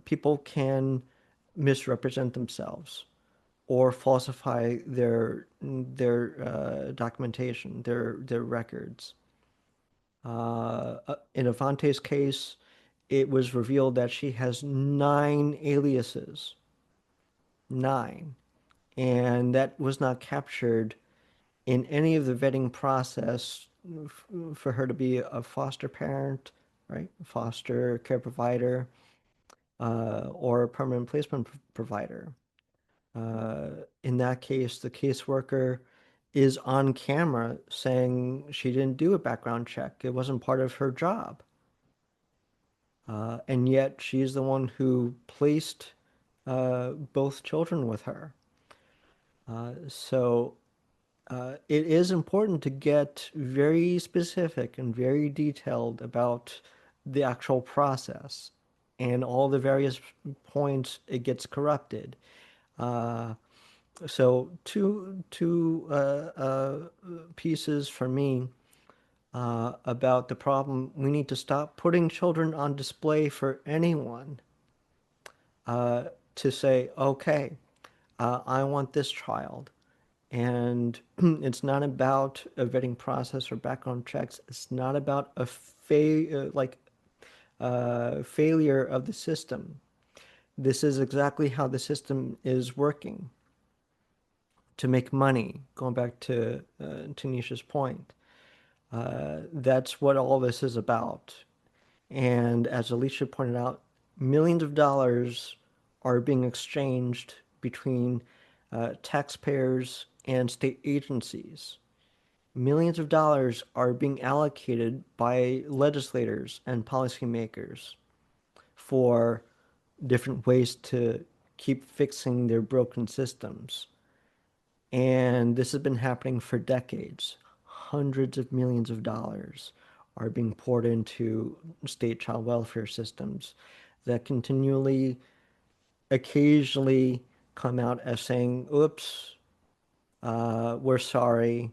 people can misrepresent themselves or falsify their documentation, their records. In Avante's case, it was revealed that she has 9 aliases. 9. And that was not captured in any of the vetting process for her to be a foster parent, right? Foster care provider, or a permanent placement provider. Uh, in that case, the caseworker is on camera saying she didn't do a background check. It wasn't part of her job. And yet she's the one who placed both children with her. So it is important to get very specific and very detailed about the actual process and all the various points it gets corrupted. Uh, so two pieces for me about the problem. We need to stop putting children on display for anyone uh, to say, okay, I want this child. And it's not about a vetting process or background checks. It's not about a failure of the system. This is exactly how the system is working to make money. Going back to Tanisha's point, that's what all this is about. And as Alicia pointed out, millions of dollars are being exchanged between taxpayers and state agencies. Millions of dollars are being allocated by legislators and policymakers for different ways to keep fixing their broken systems. And this has been happening for decades. Hundreds of millions of dollars are being poured into state child welfare systems that continually, occasionally come out as saying, oops, we're sorry,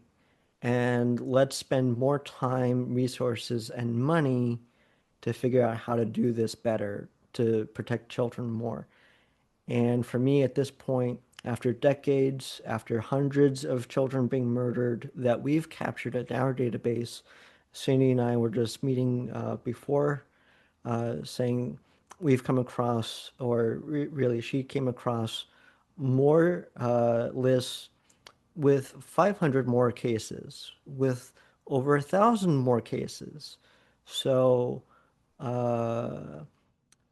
and let's spend more time, resources, and money to figure out how to do this better to protect children more. And for me, at this point, after decades, after hundreds of children being murdered that we've captured in our database, Cindy and I were just meeting before saying we've come across, or really, she came across more lists with 500 more cases, with over 1,000 more cases. So uh,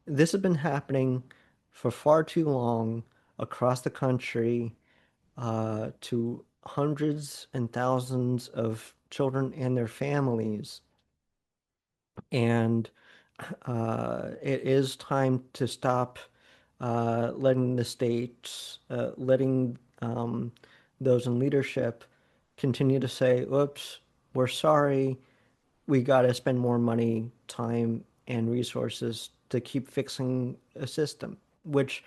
this has been happening for far too long across the country to hundreds and thousands of children and their families. And it is time to stop letting the states, letting those in leadership continue to say, oops, we're sorry, we got to spend more money, time, and resources to keep fixing a system, which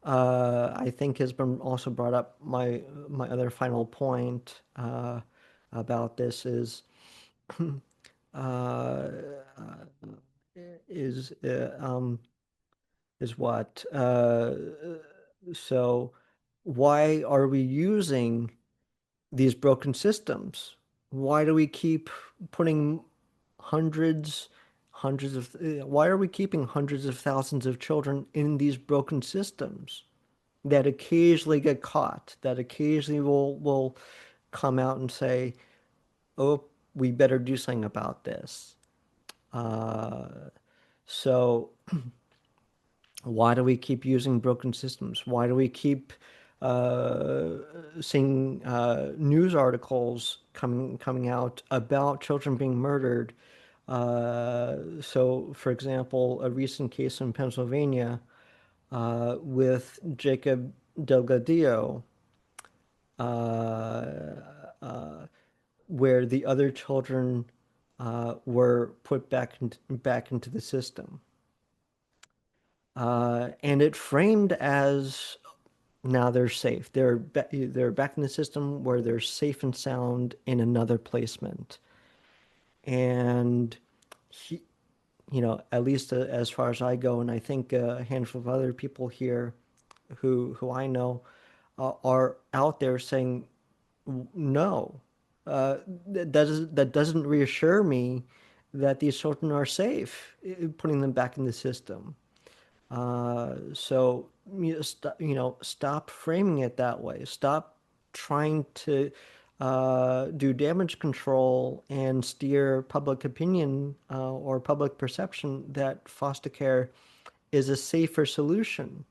I think has been also brought up. My other final point about this uh, is uh, um, is what so why are we using these broken systems? Why do we keep putting hundreds, why are we keeping hundreds of thousands of children in these broken systems that occasionally get caught, that occasionally will come out and say, oh, we better do something about this. Uh, so why do we keep using broken systems? Why do we keep uh, seeing news articles coming out about children being murdered? So, for example, a recent case in Pennsylvania with Jacob Delgadillo, uh, uh, where the other children were put back into the system. And it framed as now they're safe. They're back in the system where they're safe and sound in another placement. And he, at least as far as I go, and I think a handful of other people here who I know are out there saying no. That doesn't reassure me that these children are safe, putting them back in the system. So stop framing it that way. Stop trying to do damage control and steer public opinion or public perception that foster care is a safer solution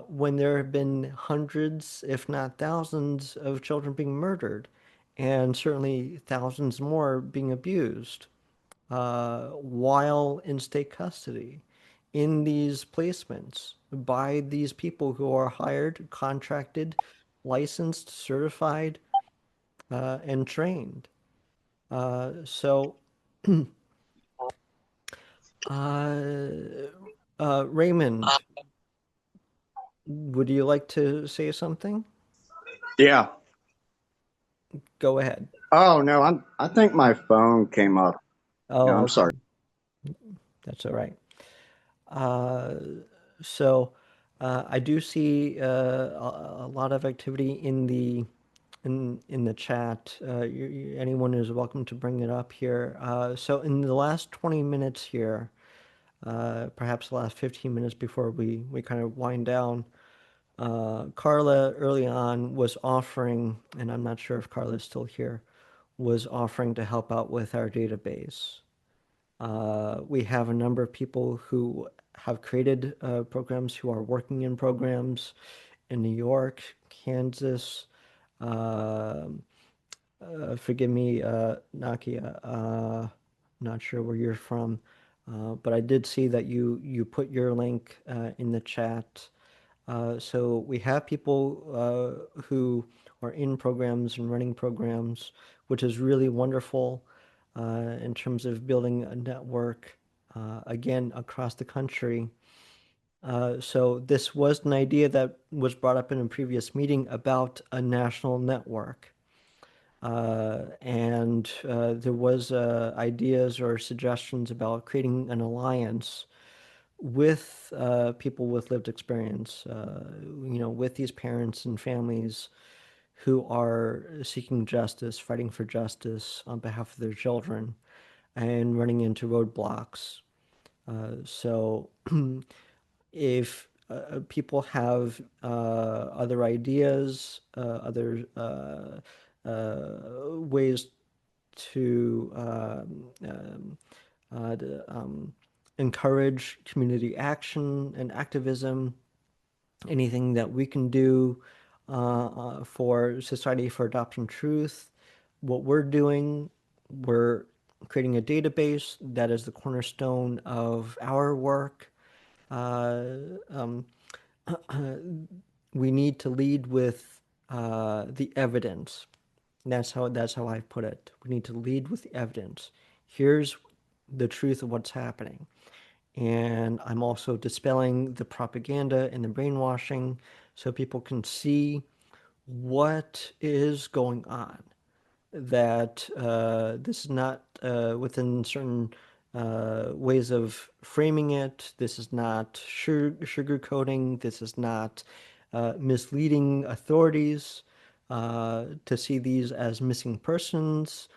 when there have been hundreds, if not thousands, of children being murdered, and certainly thousands more being abused while in state custody in these placements by these people who are hired, contracted, licensed, certified, and trained. So, uh, Raymond, would you like to say something? Yeah. Go ahead. Oh no, I think my phone came up. No, Oh, I'm okay. sorry. That's all right. Uh, so I do see a lot of activity in the chat. Anyone is welcome to bring it up here. So in the last 20 minutes here, perhaps the last 15 minutes before we kind of wind down, Carla early on was offering, and I'm not sure if Carla is still here, was offering to help out with our database. We have a number of people who have created programs, who are working in programs in New York, Kansas. Uh, Forgive me, Nakia. Not sure where you're from, but I did see that you put your link in the chat. So we have people who are in programs and running programs, which is really wonderful in terms of building a network, again, across the country. So this was an idea that was brought up in a previous meeting about a national network. And there was ideas or suggestions about creating an alliance with people with lived experience, with these parents and families who are seeking justice, fighting for justice on behalf of their children, and running into roadblocks. So if people have other ideas, other ways to encourage community action and activism, anything that we can do for Society for Adoption Truth. What we're doing, we're creating a database that is the cornerstone of our work. Uh, um, we need to lead with the evidence. That's how I put it. We need to lead with the evidence. Here's the truth of what's happening. And I'm also dispelling the propaganda and the brainwashing so people can see what is going on. That this is not within certain ways of framing it. This is not sugarcoating. This is not misleading authorities to see these as missing persons,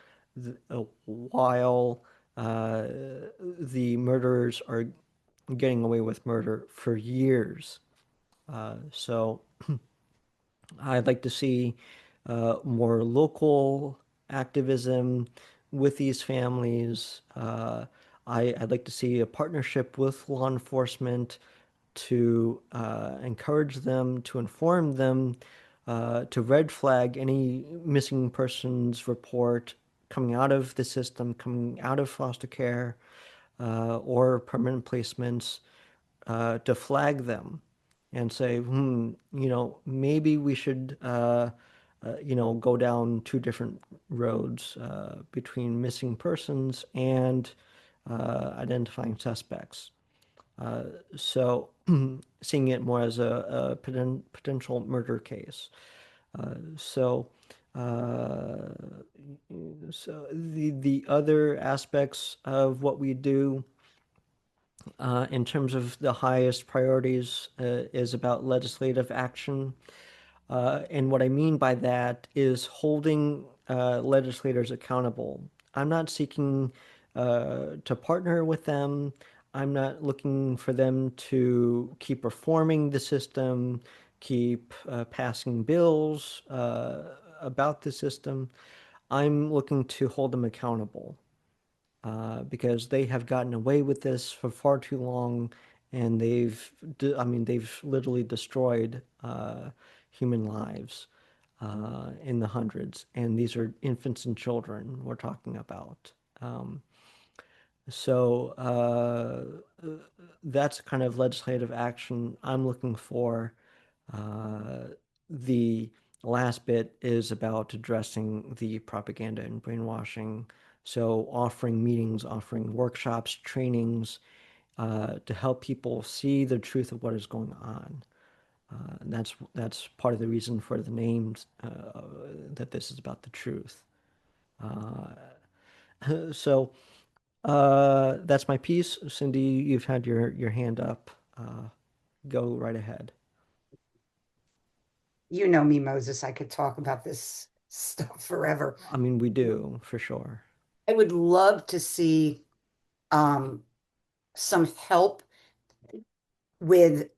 while the murderers are getting away with murder for years. So I'd like to see more local activism with these families. I'd like to see a partnership with law enforcement to encourage them, to inform them, to red flag any missing persons report coming out of the system, coming out of foster care or permanent placements, to flag them and say, maybe we should, go down two different roads between missing persons and identifying suspects. So seeing it more as a potential murder case. So, uh, so the other aspects of what we do in terms of the highest priorities is about legislative action. And what I mean by that is holding legislators accountable. I'm not seeking to partner with them. I'm not looking for them to keep reforming the system, keep passing bills about the system. I'm looking to hold them accountable because they have gotten away with this for far too long, and I mean, they've literally destroyed human lives in the hundreds, and these are infants and children we're talking about. Um, so that's kind of legislative action I'm looking for. Uh, the last bit is about addressing the propaganda and brainwashing. So offering meetings, offering workshops, trainings to help people see the truth of what is going on. And that's part of the reason for the names that this is about the truth. Uh, so that's my piece. Cindy, you've had your hand up. Go right ahead. You know me, Moses. I could talk about this stuff forever. I mean, we do for sure. I would love to see um, some help with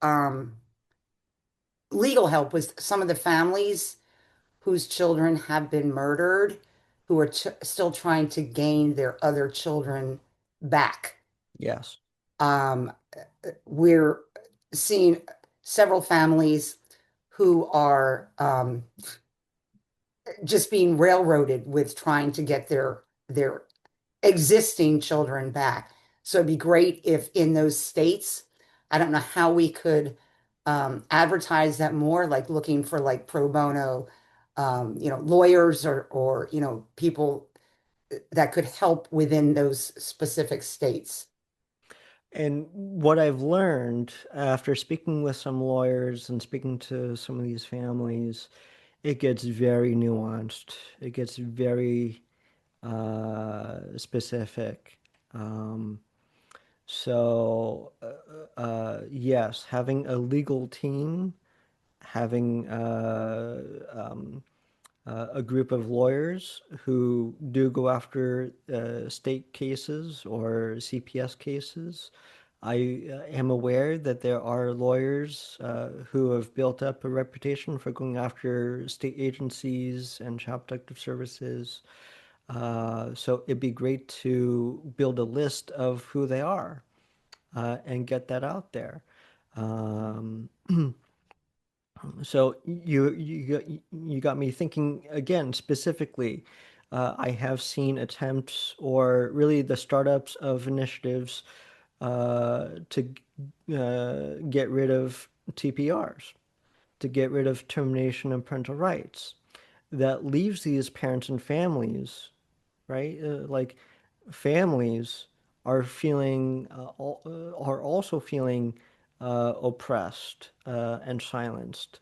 legal help with some of the families whose children have been murdered, who are still trying to gain their other children back. Yes. Um, we're seeing several families who are just being railroaded with trying to get their existing children back. So it'd be great if in those states, I don't know how we could advertise that more, like looking for like pro bono, lawyers or people that could help within those specific states. And what I've learned after speaking with some lawyers and speaking to some of these families, it gets very nuanced. It gets very specific. Um, yes, having a legal team, having a group of lawyers who do go after state cases or CPS cases. I am aware that there are lawyers who have built up a reputation for going after state agencies and child protective services. So it'd be great to build a list of who they are and get that out there. Um, so you got me thinking again specifically. I have seen attempts or really the startups of initiatives to get rid of TPRs, to get rid of termination of parental rights. That leaves these parents and families, right? Like families are feeling are also feeling oppressed and silenced.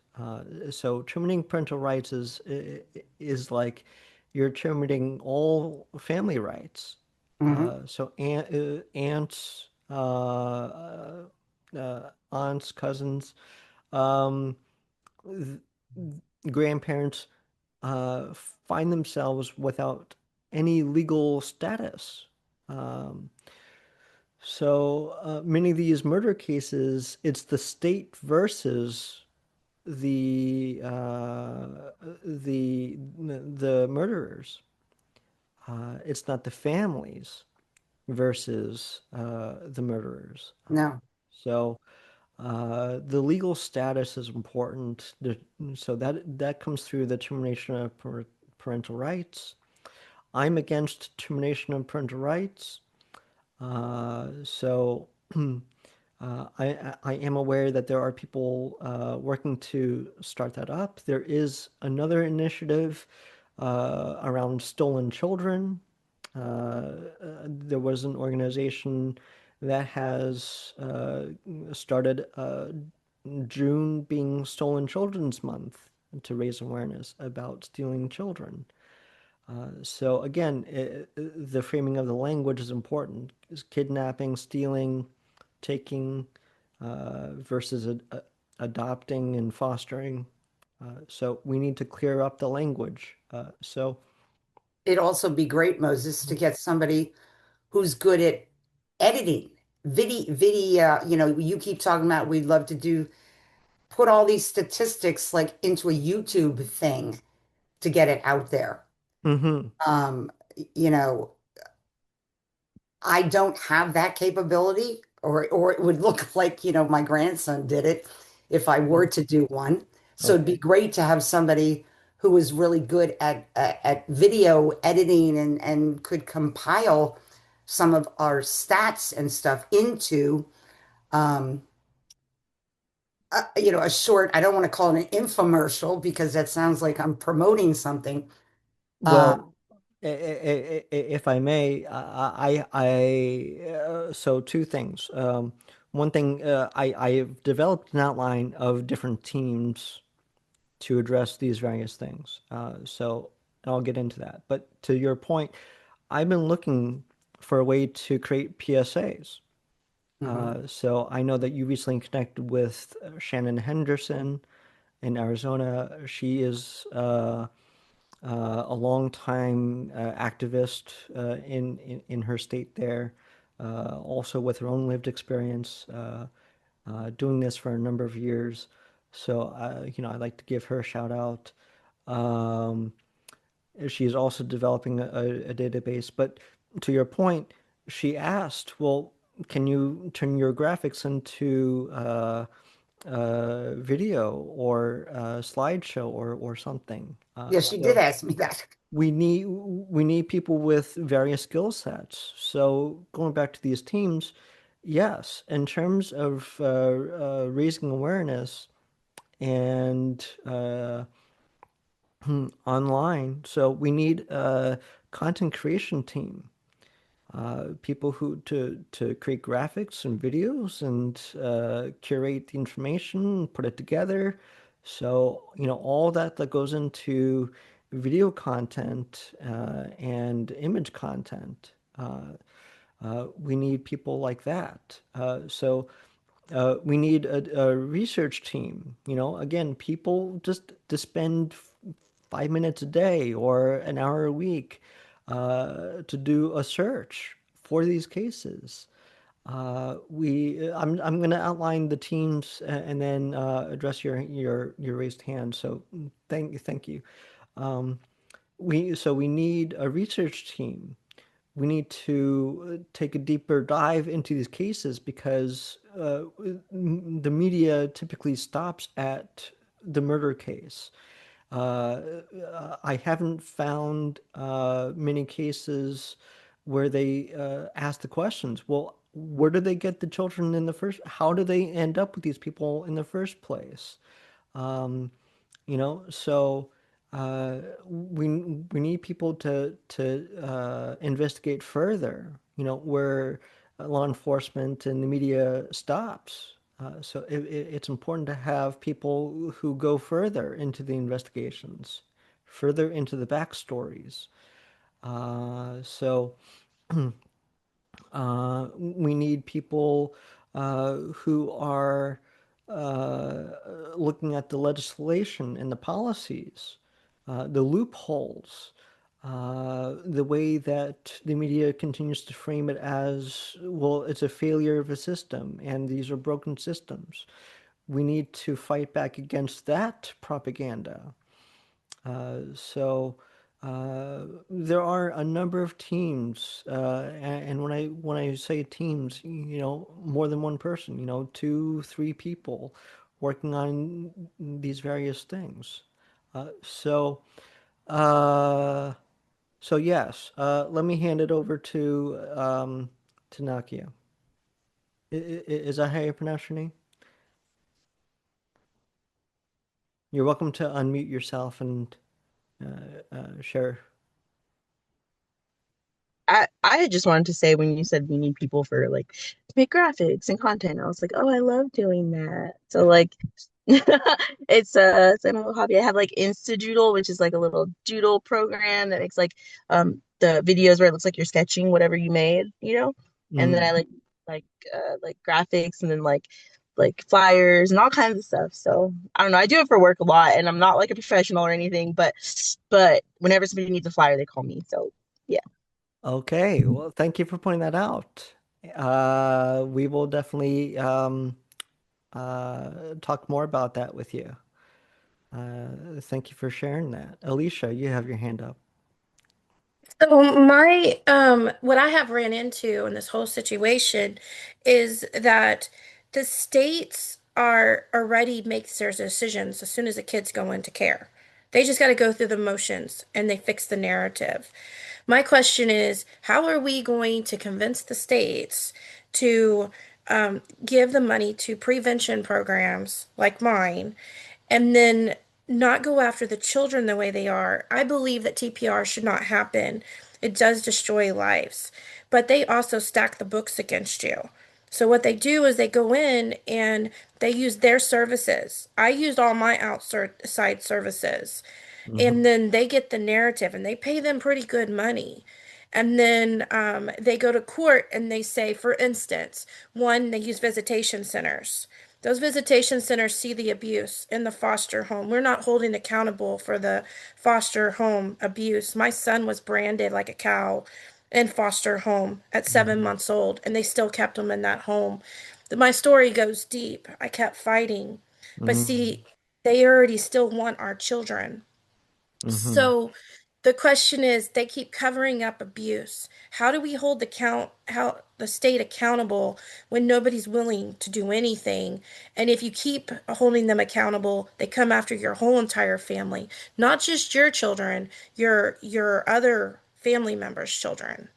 So terminating parental rights is like you're terminating all family rights. Mhm. So aunts, aunts, cousins, um, th- grandparents find themselves without any legal status. Um, so many of these murder cases, it's the state versus the murderers. It's not the families versus the murderers. No, So the legal status is important. So that comes through the termination of parental rights. I'm against termination of parental rights. So I am aware that there are people working to start that up. There is another initiative around stolen children. There was an organization that has started June being Stolen Children's Month to raise awareness about stealing children. So again, the framing of the language is important. Is kidnapping, stealing, taking versus adopting and fostering. So we need to clear up the language. it'd also be great, Moses, to get somebody who's good at editing. video, you keep talking about we'd love to put all these statistics like into a YouTube thing to get it out there. Mm-hmm. Um, you know, I don't have that capability, or it would look like, my grandson did it if I were to do one. So it'd be Okay. great to have somebody who was really good at video editing and could compile some of our stats and stuff into um a short, I don't want to call it an infomercial because that sounds like I'm promoting something. Uh, Well, if I may, so two things. One thing, I've developed an outline of different teams to address these various things. So I'll get into that. But to your point, I've been looking for a way to create PSAs. mhm. So I know that you recently connected with Shannon Henderson in Arizona. She is a longtime activist in her state there, also with her own lived experience, doing this for a number of years. So, I'd like to give her a shout out. Um, she's also developing a database. But to your point, she asked, well, can you turn your graphics into video or slideshow or something? Yeah, she did So ask me that. we need people with various skill sets. So going back to these teams, yes, in terms of raising awareness and online, so we need a content creation team, people who to create graphics and videos and curate the information, put it together. So, all that goes into video content and image content. We need people like that. So we need a research team. Again, people just to spend 5 minutes a day or an hour a week to do a search for these cases. I'm going to outline the teams and then address your raised hand. So thank you. Um, we need a research team. We need to take a deeper dive into these cases because the media typically stops at the murder case. Uh, I haven't found many cases where they ask the questions. Well, where do they get the children in the first? How do they end up with these people in the first place? Um, so we need people to investigate further, where law enforcement and the media stops. So it's important to have people who go further into the investigations, further into the backstories. So we need people who are uh, looking at the legislation and the policies, the loopholes, the way that the media continues to frame it as, well, it's a failure of a system and these are broken systems. We need to fight back against that propaganda. There are a number of teams, and when I say teams, more than one person, two, three people working on these various things. Uh, so, uh, so yes, let me hand it over to Nakia. Is that how you pronounce your name? You're welcome to unmute yourself and share. I just wanted to say when you said we need people for like to make graphics and content, I was like, oh, I love doing that. So like it's another hobby. I have like Instadoodle, which is like a little doodle program that makes the videos where it looks like you're sketching whatever you made, you know? And then I like like graphics and then like flyers and all kinds of stuff. So I don't know. I do it for work a lot and I'm not like a professional or anything, but whenever somebody needs a flyer, they call me. So yeah. Okay, well, thank you for pointing that out. We will definitely talk more about that with you. Thank you for sharing that. Alicia, you have your hand up. So my what I have ran into in this whole situation is that the states are already makes their decisions as soon as the kids go into care. They just got to go through the motions and they fix the narrative. My question is, how are we going to convince the states to give the money to prevention programs like mine and then not go after the children the way they are? I believe that TPR should not happen. It does destroy lives, but they also stack the books against you. So what they do is they go in and they use their services. I used all my outside services. And Hmm. then they get the narrative and they pay them pretty good money. And then they go to court and they say, for instance, one, they use visitation centers. Those visitation centers see the abuse in the foster home. We're not holding accountable for the foster home abuse. My son was branded like a cow in foster home at 7 months old, and they still kept him in that home. My story goes deep. I kept fighting. But Hmm. see, they already still want our children. Hmm. So the question is, they keep covering up abuse. How do we hold how the state accountable when nobody's willing to do anything? And if you keep holding them accountable, they come after your whole entire family, not just your children, your other family members' children.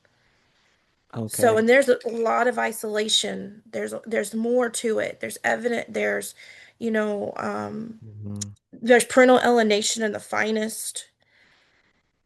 So, Okay. and there's a lot of isolation. There's more to it. There's evident. You know, um, Hmm. there's parental alienation in the finest.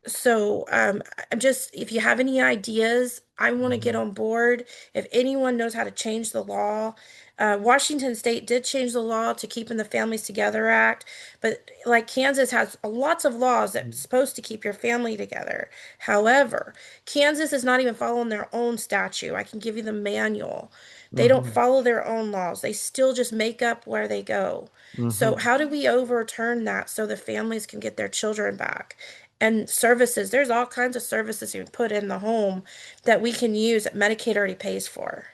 So, I'm just, if you have any ideas, I want to get Hmm. on board. If anyone knows how to change the law, Washington State did change the law to Keeping the Families Together Act, but like Kansas has lots of laws that's supposed to keep your family together. However, Kansas is not even following their own statute. I can give you the manual. They don't Hmm. follow their own laws. They still just make up where they go. So, Hmm. how do we overturn that so the families can get their children back? And services, there's all kinds of services you can put in the home that we can use that Medicaid already pays for.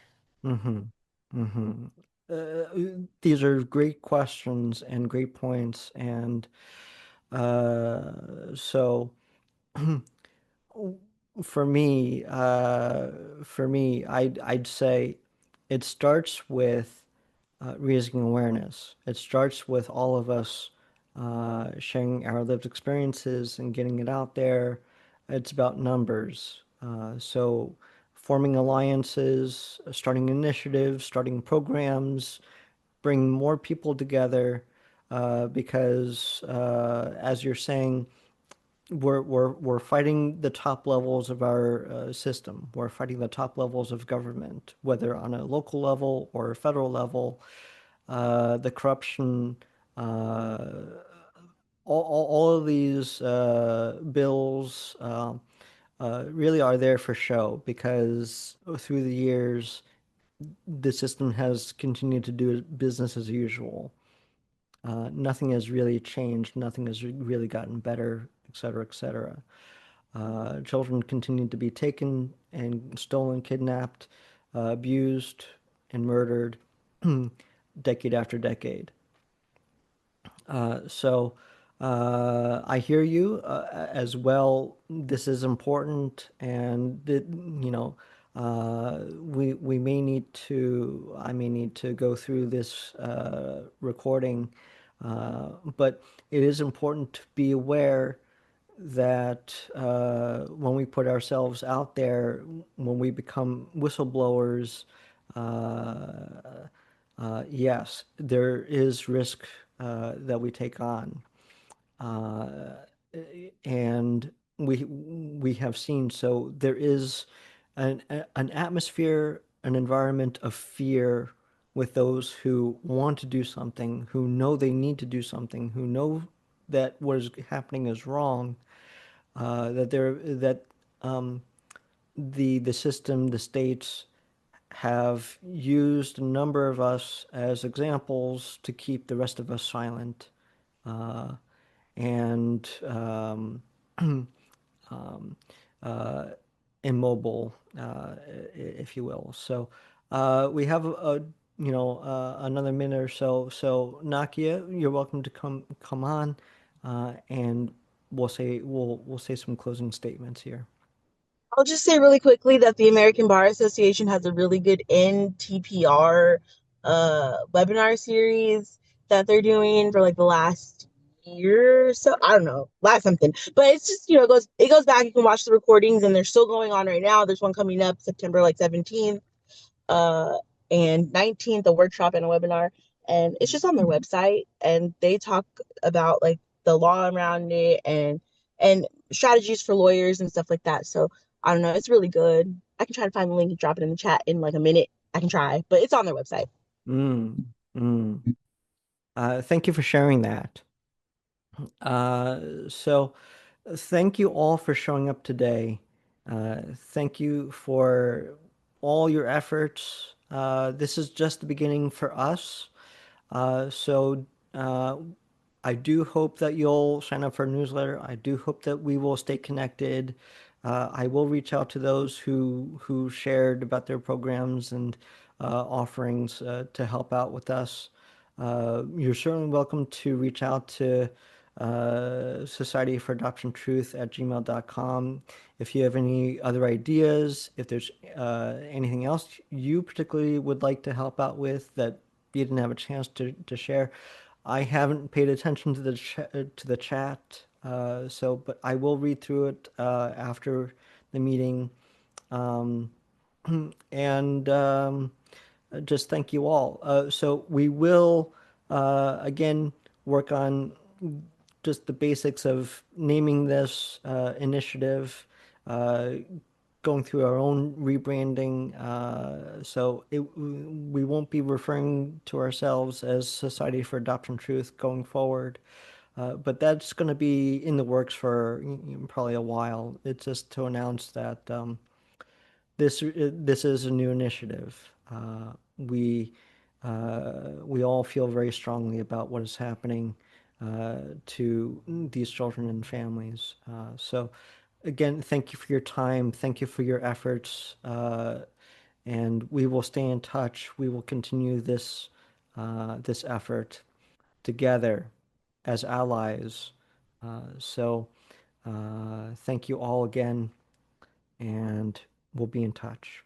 Hmm. Hmm. These are great questions and great points. And so for me, I'd say it starts with raising awareness. It starts with all of us sharing our lived experiences and getting it out there. It's about numbers. So forming alliances, starting initiatives, starting programs, bringing more people together, because as you're saying, we're fighting the top levels of our system. We're fighting the top levels of government, whether on a local level or a federal level. The corruption, all of these bills really are there for show because through the years, the system has continued to do business as usual. Nothing has really changed. Nothing has really gotten better, et cetera, et cetera. Children continue to be taken and stolen, kidnapped, abused, and murdered decade after decade. I hear you as well. This is important, and we may need to. I may need to go through this recording, but it is important to be aware that when we put ourselves out there, when we become whistleblowers, yes, there is risk that we take on, uh, and we have seen. So there is an atmosphere, an environment of fear with those who want to do something, who know they need to do something, who know that what is happening is wrong, that um, the system, the states have used a number of us as examples to keep the rest of us silent. Uh, and um, um, uh, immobile, if you will. So we have another minute or so. So Nakia, you're welcome to come on, and we'll say some closing statements here. I'll just say really quickly that the American Bar Association has a really good NTPR webinar series that they're doing for like the last year or so. I don't know, last something. But it's just, it goes back. You can watch the recordings and they're still going on right now. There's one coming up September like 17th uh and 19th, a workshop and a webinar. And it's just on their website and they talk about like the law around it and strategies for lawyers and stuff like that. So I don't know, it's really good. I can try to find the link and drop it in the chat in like a minute. I can try, but it's on their website. Mm, mm. Thank you for sharing that. So thank you all for showing up today. Thank you for all your efforts. This is just the beginning for us. So I do hope that you'll sign up for a newsletter. I do hope that we will stay connected. I will reach out to those who shared about their programs and offerings to help out with us. You're certainly welcome to reach out to Society for Adoption Truth at gmail.com. If you have any other ideas, if there's anything else you particularly would like to help out with that you didn't have a chance to share. I haven't paid attention to the chat, but I will read through it after the meeting, um, and just thank you all. So we will again work on just the basics of naming this initiative, uh, going through our own rebranding. We won't be referring to ourselves as Society for Adoption Truth going forward. But that's going to be in the works for probably a while. It's just to announce that this is a new initiative. We all feel very strongly about what is happening to these children and families. So again, thank you for your time. Thank you for your efforts. And we will stay in touch. We will continue this effort together as allies. Thank you all again, and we'll be in touch.